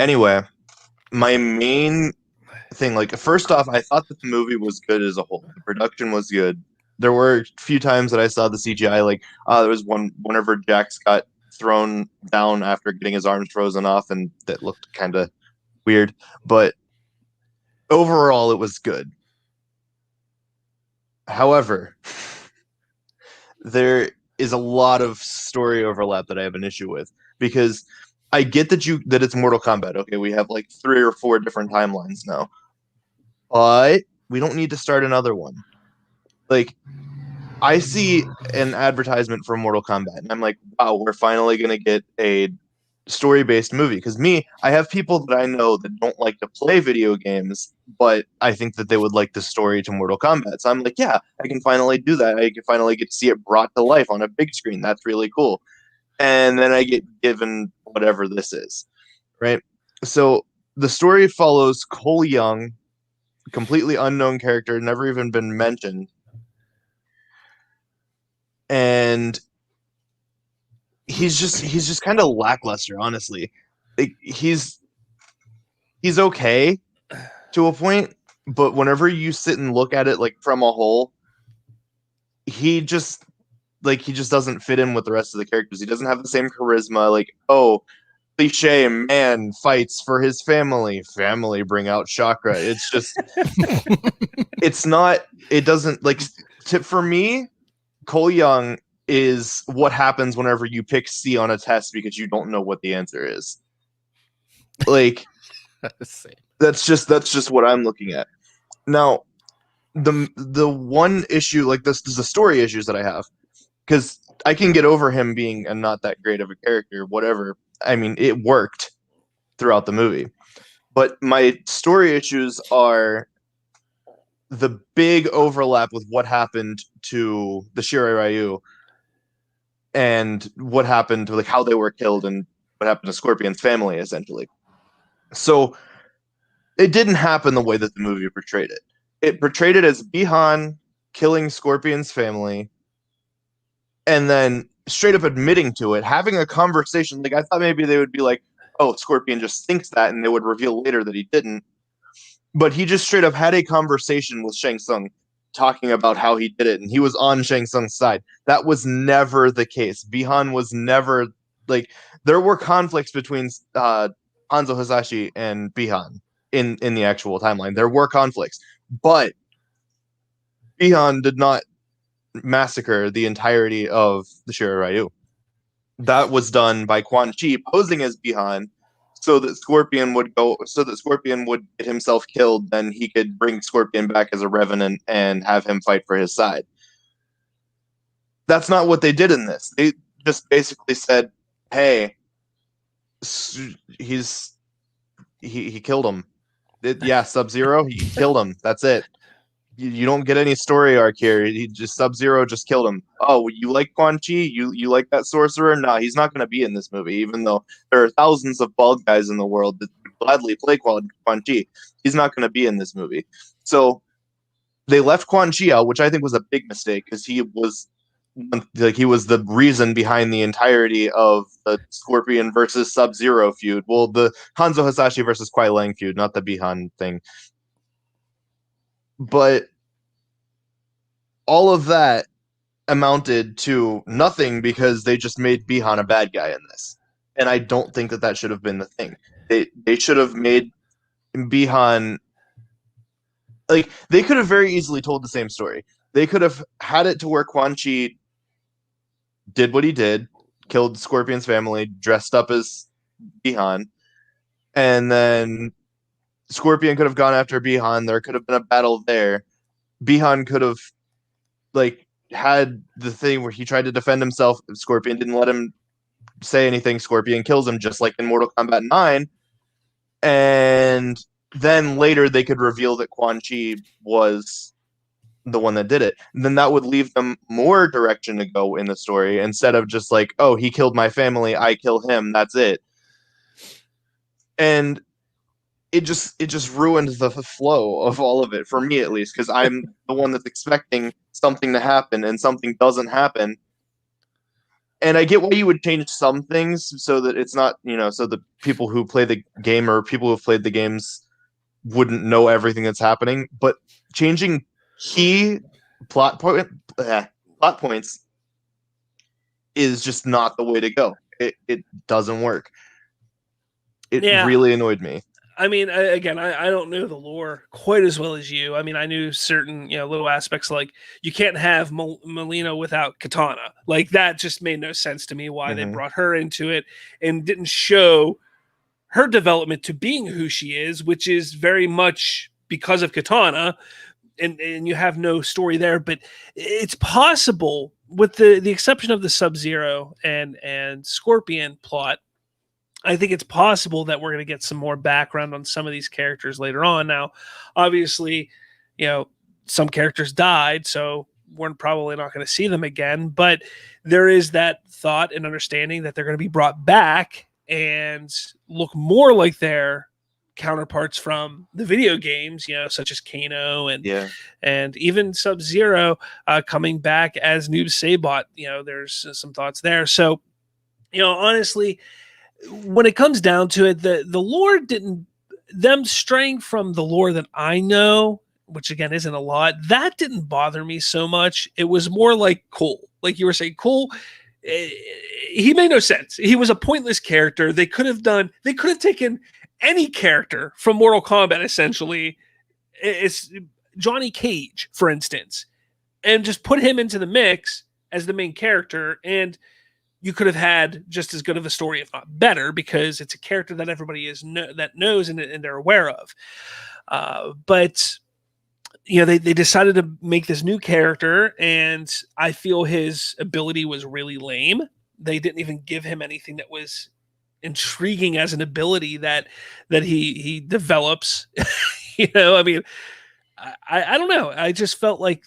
anyway, my main thing, like, first off, I thought that the movie was good as a whole. The production was good. There were a few times that I saw the CGI, like there was whenever Jax got thrown down after getting his arms frozen off, and that looked kind of weird. But overall, it was good. However, there is a lot of story overlap that I have an issue with, because I get that it's Mortal Kombat. Okay, we have like 3 or 4 different timelines now, but we don't need to start another one. Like, I see an advertisement for Mortal Kombat, and I'm like, wow, we're finally gonna get a story-based movie. Because I have people that I know that don't like to play video games, but I think that they would like the story to Mortal Kombat. So I'm like, yeah, I can finally do that. I can finally get to see it brought to life on a big screen. That's really cool. And then I get given whatever this is, right? So the story follows Cole Young, completely unknown character, never even been mentioned. And he's just kind of lackluster, honestly. He's he's okay to a point, but whenever you sit and look at it like from a whole, he just doesn't fit in with the rest of the characters. He doesn't have the same charisma. Like, oh, cliche man fights for his family. Family bring out chakra. It's just, it's not. It doesn't like. For me, Cole Young is what happens whenever you pick C on a test because you don't know what the answer is. Like, that's just what I'm looking at. Now, the one issue, like this is the story issues that I have, because I can get over him being a not that great of a character, whatever. I mean, it worked throughout the movie. But my story issues are the big overlap with what happened to the Shirai Ryu and what happened to like how they were killed and what happened to Scorpion's family, essentially. So it didn't happen the way that the movie portrayed it. It portrayed it as Bihan killing Scorpion's family and then straight up admitting to it, having a conversation. Like, I thought maybe they would be like, oh, Scorpion just thinks that, and they would reveal later that he didn't. But he just straight up had a conversation with Shang Tsung talking about how he did it, and he was on Shang Tsung's side. That was never the case. Bihan was never, like, there were conflicts between Hanzo Hasashi and Bihan in the actual timeline. There were conflicts, but Bihan did not massacre the entirety of the Shirai Ryu. That was done by Quan Chi posing as Bihan so that Scorpion would get himself killed, then he could bring Scorpion back as a revenant and have him fight for his side. That's not what they did in this. They just basically said, hey, he killed him. Sub-Zero, he killed him. That's it. You don't get any story arc here. He just Sub-Zero just killed him. Oh, you like Quan Chi? You like that sorcerer? No, he's not going to be in this movie, even though there are thousands of bald guys in the world that would gladly play Quan Chi. He's not going to be in this movie. So they left Quan Chi out, which I think was a big mistake because he was the reason behind the entirety of the Scorpion versus Sub-Zero feud. Well, the Hanzo Hasashi versus Kuai Lang feud, not the Bihan thing. But all of that amounted to nothing because they just made Bihan a bad guy in this. And I don't think that should have been the thing. They should have made Bihan... Like, they could have very easily told the same story. They could have had it to where Quan Chi did what he did, killed Scorpion's family, dressed up as Bihan, and then Scorpion could have gone after Bihan. There could have been a battle there. Bihan could have had the thing where he tried to defend himself. Scorpion didn't let him say anything. Scorpion kills him, just like in Mortal Kombat 9. And then later they could reveal that Quan Chi was the one that did it. And then that would leave them more direction to go in the story instead of just like, oh, he killed my family, I kill him, that's it. And it just ruined the flow of all of it, for me at least, because I'm the one that's expecting something to happen and something doesn't happen. And I get why you would change some things so that it's not, so the people who play the game or people who've played the games wouldn't know everything that's happening. But changing key plot points is just not the way to go. It doesn't work. It really annoyed me. I mean, again, I don't know the lore quite as well as you. I mean, I knew certain, little aspects, like you can't have Melina without Katana. Like, that just made no sense to me why they brought her into it and didn't show her development to being who she is, which is very much because of Katana, and you have no story there. But it's possible, with the exception of the Sub-Zero and Scorpion plot, I think it's possible that we're going to get some more background on some of these characters later on. Now, obviously, some characters died, so we're probably not going to see them again. But there is that thought and understanding that they're going to be brought back and look more like their counterparts from the video games, such as Kano and even Sub-Zero coming back as Noob Saibot. There's some thoughts there. So, honestly, when it comes down to it, the lore didn't them straying from the lore that I know, which again isn't a lot, that didn't bother me so much. It was more like Cole, like you were saying, Cole. He made no sense. He was a pointless character. They could have taken any character from Mortal Kombat, essentially. It's Johnny Cage, for instance, and just put him into the mix as the main character, and you could have had just as good of a story, if not better, because it's a character that everybody that knows and they're aware of. But they decided to make this new character, and I feel his ability was really lame. They didn't even give him anything that was intriguing as an ability that he develops. I mean, I don't know. I just felt like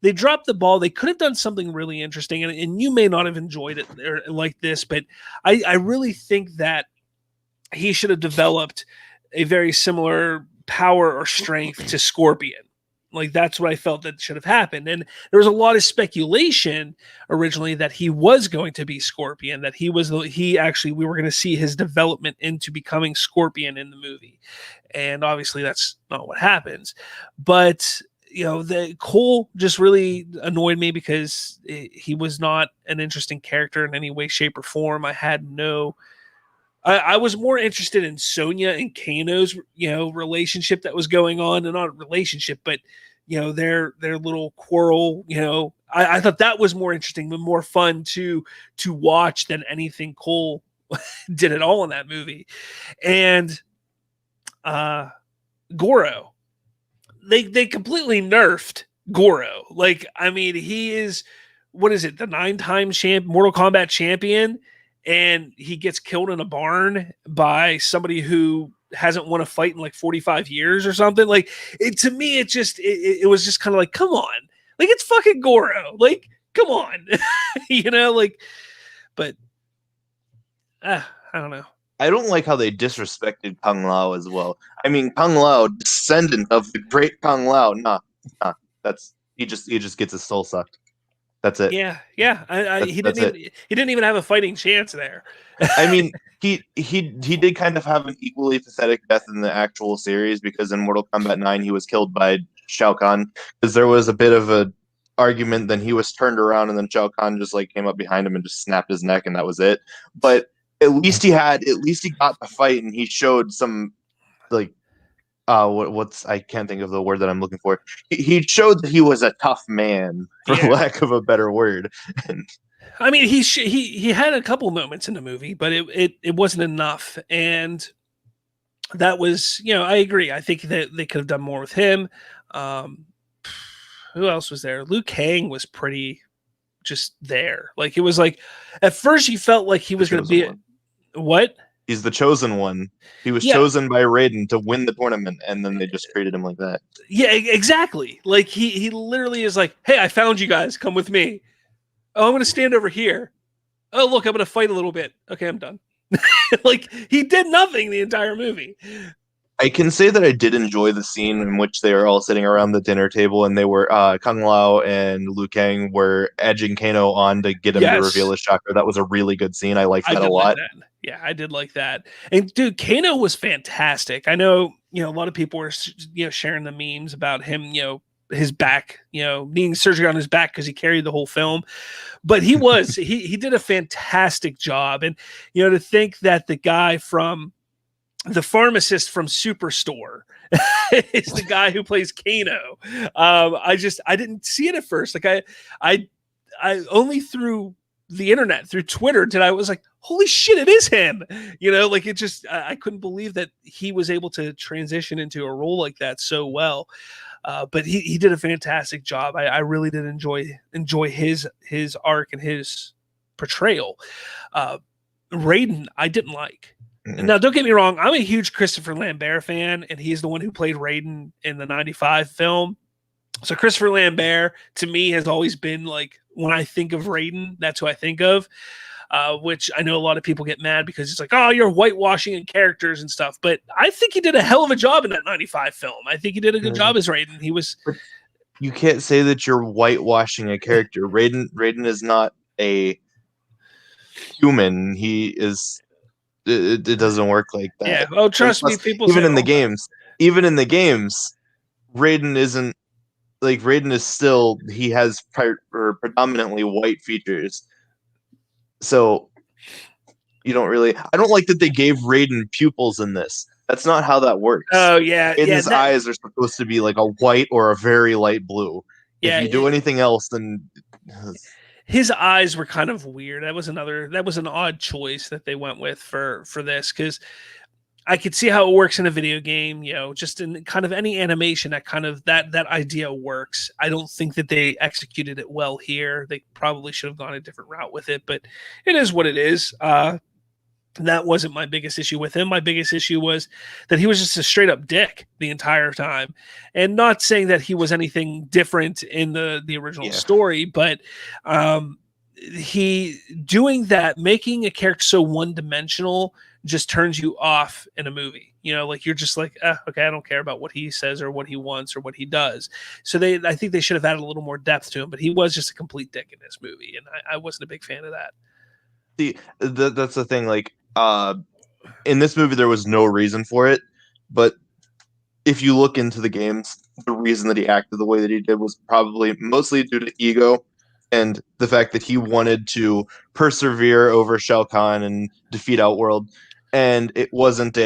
they dropped the ball. They could have done something really interesting, and you may not have enjoyed it like this, but I really think that he should have developed a very similar power or strength to Scorpion. Like, that's what I felt that should have happened. And there was a lot of speculation originally that he was going to be Scorpion, that we were going to see his development into becoming Scorpion in the movie. And obviously that's not what happens. But, the Cole just really annoyed me because he was not an interesting character in any way, shape, or form. I was more interested in Sonya and Kano's, relationship that was going on, and not a relationship, but their little quarrel. I thought that was more interesting and more fun to watch than anything Cole did at all in that movie. And Goro, they completely nerfed Goro. Like, I mean, he is, what is it, the 9-time Mortal Kombat champion, and he gets killed in a barn by somebody who hasn't won a fight in like 45 years or something. Like, to me, it was just kind of like, come on, like, it's fucking Goro, like, come on. But I don't know. I don't like how they disrespected Kung Lao as well. I mean, Kung Lao, descendant of the great Kung Lao, that's he just gets his soul sucked. That's it. Yeah. He didn't even have a fighting chance there. I mean, he did kind of have an equally pathetic death in the actual series, because in Mortal Kombat 9 he was killed by Shao Kahn, because there was a bit of a argument. Then he was turned around, and then Shao Kahn just like came up behind him and just snapped his neck, and that was it. But at least he got the fight, and he showed some, like, I can't think of the word that I'm looking for. He showed that he was a tough man, for lack of a better word. I mean, he had a couple moments in the movie, but it wasn't enough. And that was, I agree. I think that they could have done more with him. Who else was there? Liu Kang was pretty just there. Like, it was like, at first you felt like he was going to be what? He's the chosen one. He was chosen by Raiden to win the tournament, and then they just treated him like that. Yeah, exactly. Like, he literally is like, hey, I found you guys. Come with me. Oh, I'm going to stand over here. Oh, look, I'm going to fight a little bit. Okay, I'm done. Like, he did nothing the entire movie. I can say that I did enjoy the scene in which they were all sitting around the dinner table, and they were Kung Lao and Liu Kang were edging Kano on to get him to reveal his chakra. That was a really good scene. I liked that a lot. Yeah, I did like that. And dude, Kano was fantastic. I know, a lot of people were, sharing the memes about him, his back, needing surgery on his back because he carried the whole film. But he was, he did a fantastic job. And, to think that the guy from the pharmacist from Superstore is the guy who plays Kano. I didn't see it at first. Like, I only through the internet, through Twitter, I was like, holy shit, it is him. Like, it just, I couldn't believe that he was able to transition into a role like that so well. But he did a fantastic job. I really did enjoy his arc and his portrayal. Raiden, I didn't like. Now, don't get me wrong. I'm a huge Christopher Lambert fan, and he's the one who played Raiden in the 95 film. So Christopher Lambert, to me, has always been like, when I think of Raiden, that's who I think of, which I know a lot of people get mad because it's like, oh, you're whitewashing in characters and stuff. But I think he did a hell of a job in that 95 film. I think he did a good job as Raiden. He was. You can't say that you're whitewashing a character. Raiden is not a human. He is it doesn't work like that. Yeah. Oh, trust me, Plus, people even say in the all that. even in the games, Raiden isn't like Raiden is still he has predominantly white features. So you don't really. I don't like that they gave Raiden pupils in this. That's not how that works. Oh yeah, yeah. Raiden's eyes are supposed to be like a white or a very light blue. Yeah, If you do anything else, then his eyes were kind of weird. That was an odd choice that they went with for this, because I could see how it works in a video game, just in kind of any animation that kind of that idea works. I don't think that they executed it well here. They probably should have gone a different route with it, but it is what it is. That wasn't my biggest issue with him. My biggest issue was that he was just a straight up dick the entire time. And not saying that he was anything different in the original story, but he doing that, making a character so one dimensional just turns you off in a movie. Like you're just like, okay, I don't care about what he says or what he wants or what he does. So I think they should have added a little more depth to him, but he was just a complete dick in this movie. And I wasn't a big fan of that. See, that's the thing. Like, in this movie, there was no reason for it, but if you look into the games, the reason that he acted the way that he did was probably mostly due to ego and the fact that he wanted to persevere over Shao Kahn and defeat Outworld, and it wasn't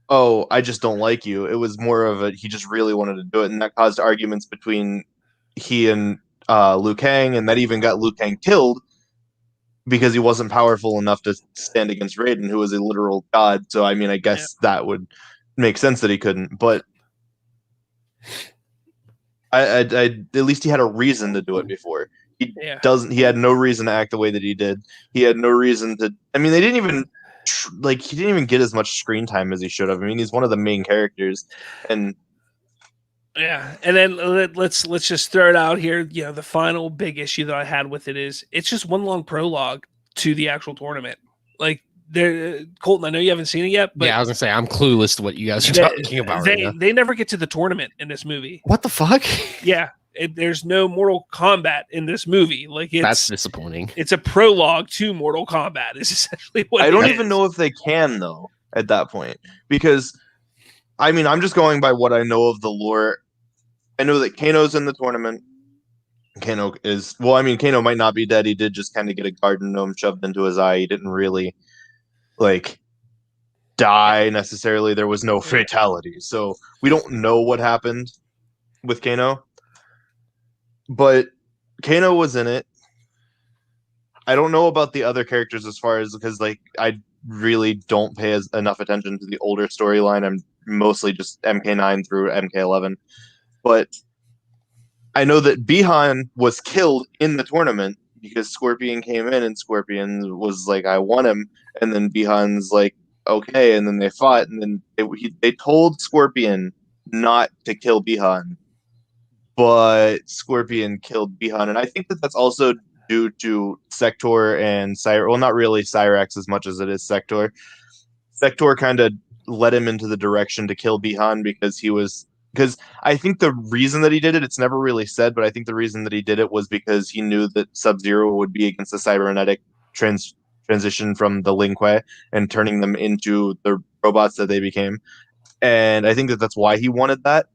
oh, I just don't like you. It was more of he just really wanted to do it, and that caused arguments between he and Liu Kang, and that even got Liu Kang killed because he wasn't powerful enough to stand against Raiden, who was a literal god. So, I mean, I guess that would make sense that he couldn't, but I at least he had a reason to do it before. He had no reason to act the way that he did. He had no reason to, I mean, they didn't even, he didn't even get as much screen time as he should have. I mean, he's one of the main characters, and yeah, and then let's just throw it out here. The final big issue that I had with it is it's just one long prologue to the actual tournament. Like, Colton, I know you haven't seen it yet, but yeah, I was gonna say I'm clueless to what you guys are talking about. They never get to the tournament in this movie. What the fuck? Yeah, there's no Mortal Kombat in this movie. Like, that's disappointing. It's a prologue to Mortal Kombat. Is essentially what I don't even know if they can though at that point, because I mean, I'm just going by what I know of the lore. I know that Kano's in the tournament. Kano might not be dead. He did just kind of get a garden gnome shoved into his eye. He didn't really, die necessarily. There was no fatality. So we don't know what happened with Kano. But Kano was in it. I don't know about the other characters as far as, because, I really don't pay enough attention to the older storyline. I'm mostly just MK9 through MK11. But I know that Bihan was killed in the tournament because Scorpion came in and Scorpion was like, I want him. And then Bihan's like, okay. And then they fought. And then they told Scorpion not to kill Bihan. But Scorpion killed Bihan. And I think that that's also due to Sector and Cyrax. Well, not really Cyrax as much as it is Sector. Sector kind of led him into the direction to kill Bihan because I think the reason that he did it, it's never really said, but I think the reason that he did it was because he knew that Sub-Zero would be against the cybernetic transition from the Lin Kuei and turning them into the robots that they became. And I think that that's why he wanted that.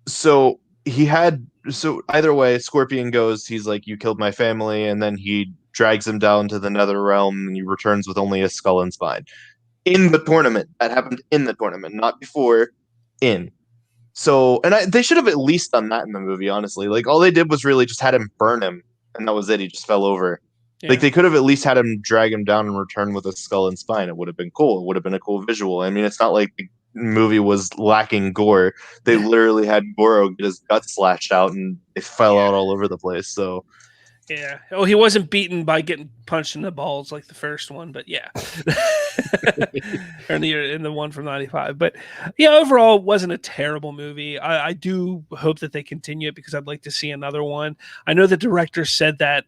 So either way, Scorpion goes, he's like, you killed my family, and then he drags him down to the Nether Realm, and he returns with only a skull and spine. In the tournament. That happened in the tournament, not before, in. So, and they should have at least done that in the movie, honestly. All they did was really just had him burn him, and that was it. He just fell over. Yeah. They could have at least had him drag him down and return with a skull and spine. It would have been cool. It would have been a cool visual. I mean, it's not like the movie was lacking gore. They literally had Goro get his guts slashed out, and they fell out all over the place. So, yeah. Oh, he wasn't beaten by getting punched in the balls like the first one, but yeah. or in the one from 95. But yeah, overall, it wasn't a terrible movie. I do hope that they continue it because I'd like to see another one. I know the director said that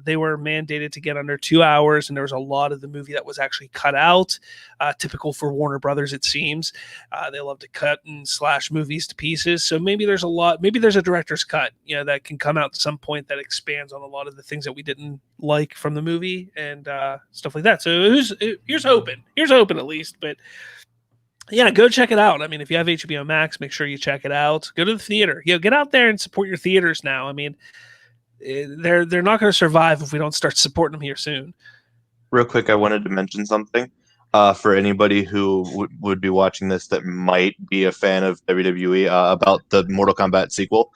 they were mandated to get under 2 hours, and there was a lot of the movie that was actually cut out. Typical for Warner Brothers, it seems. They love to cut and slash movies to pieces. So maybe there's a director's cut, that can come out at some point that expands on a lot of the things that we didn't like from the movie. movie and stuff like that. So here's hoping at least. But yeah, go check it out. I mean, if you have HBO Max, make sure you check it out. Go to the theater. Get out there and support your theaters now. I mean, they're not going to survive if we don't start supporting them here soon. Real quick, I wanted to mention something for anybody who would be watching this that might be a fan of WWE about the Mortal Kombat sequel.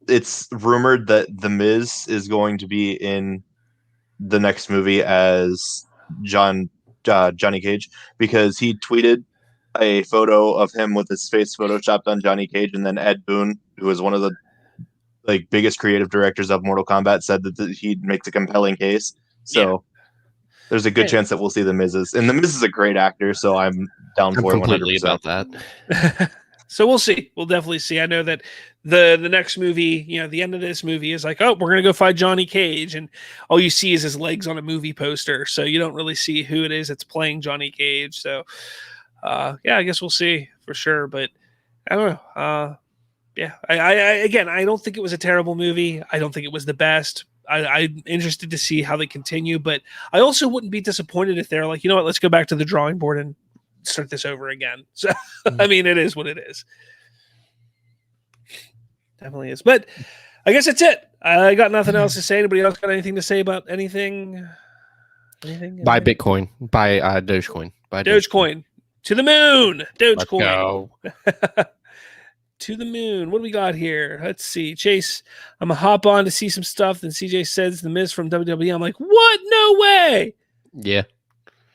It's rumored that The Miz is going to be in the next movie as Johnny Cage, because he tweeted a photo of him with his face photoshopped on Johnny Cage, and then Ed Boon, who is one of the biggest creative directors of Mortal Kombat, said that he makes a compelling case. So there's a good chance that we'll see The Miz. And The Miz is a great actor, so I'm down for it 100%. About that. So we'll see. We'll definitely see. I know that the next movie, the end of this movie is like, oh, we're going to go find Johnny Cage. And all you see is his legs on a movie poster. So you don't really see who it is that's playing Johnny Cage. So, I guess we'll see for sure. But I don't know. I don't think it was a terrible movie. I don't think it was the best. I'm interested to see how they continue. But I also wouldn't be disappointed if they're like, you know what, let's go back to the drawing board and start this over again. So I mean, it is what it is. Definitely is. But I guess that's it. I got nothing else to say. Anybody else got anything to say about anything? Buy Bitcoin. Buy Dogecoin. Buy Dogecoin. To the moon. Dogecoin. Go. To the moon. What do we got here? Let's see. Chase, I'm going to hop on to see some stuff. Then CJ says The Miz from WWE. I'm like, what? No way. Yeah.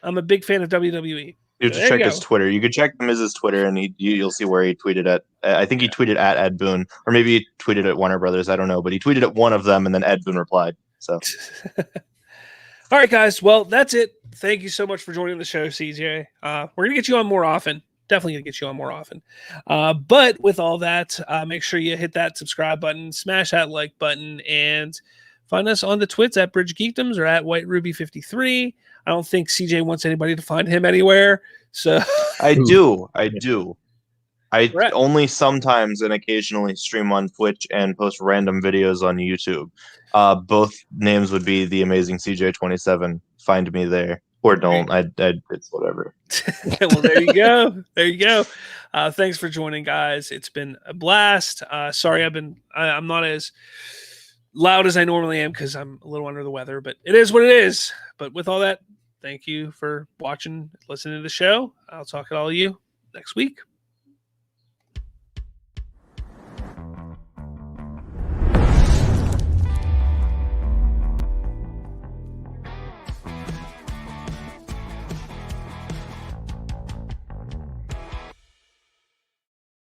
I'm a big fan of WWE. You have to check his Twitter. You could check The Miz's Twitter, and you'll see where he tweeted at. I think he tweeted at Ed Boon, or maybe he tweeted at Warner Brothers. I don't know, but he tweeted at one of them, and then Ed Boon replied. So, all right, guys. Well, that's it. Thank you so much for joining the show, CJ. We're gonna get you on more often. Definitely gonna get you on more often. But with all that, make sure you hit that subscribe button, smash that like button, and find us on the twits at Bridge Geekdoms or at White Ruby 53. I don't think CJ wants anybody to find him anywhere. So I do. I only sometimes and occasionally stream on Twitch and post random videos on YouTube. Both names would be The Amazing CJ27. Find me there. Or don't. It's whatever. Well, there you go. There you go. Thanks for joining, guys. It's been a blast. Sorry, I'm not as loud as I normally am because I'm a little under the weather, but it is what it is. But with all that, thank you for watching, listening to the show. I'll talk to all of you next week.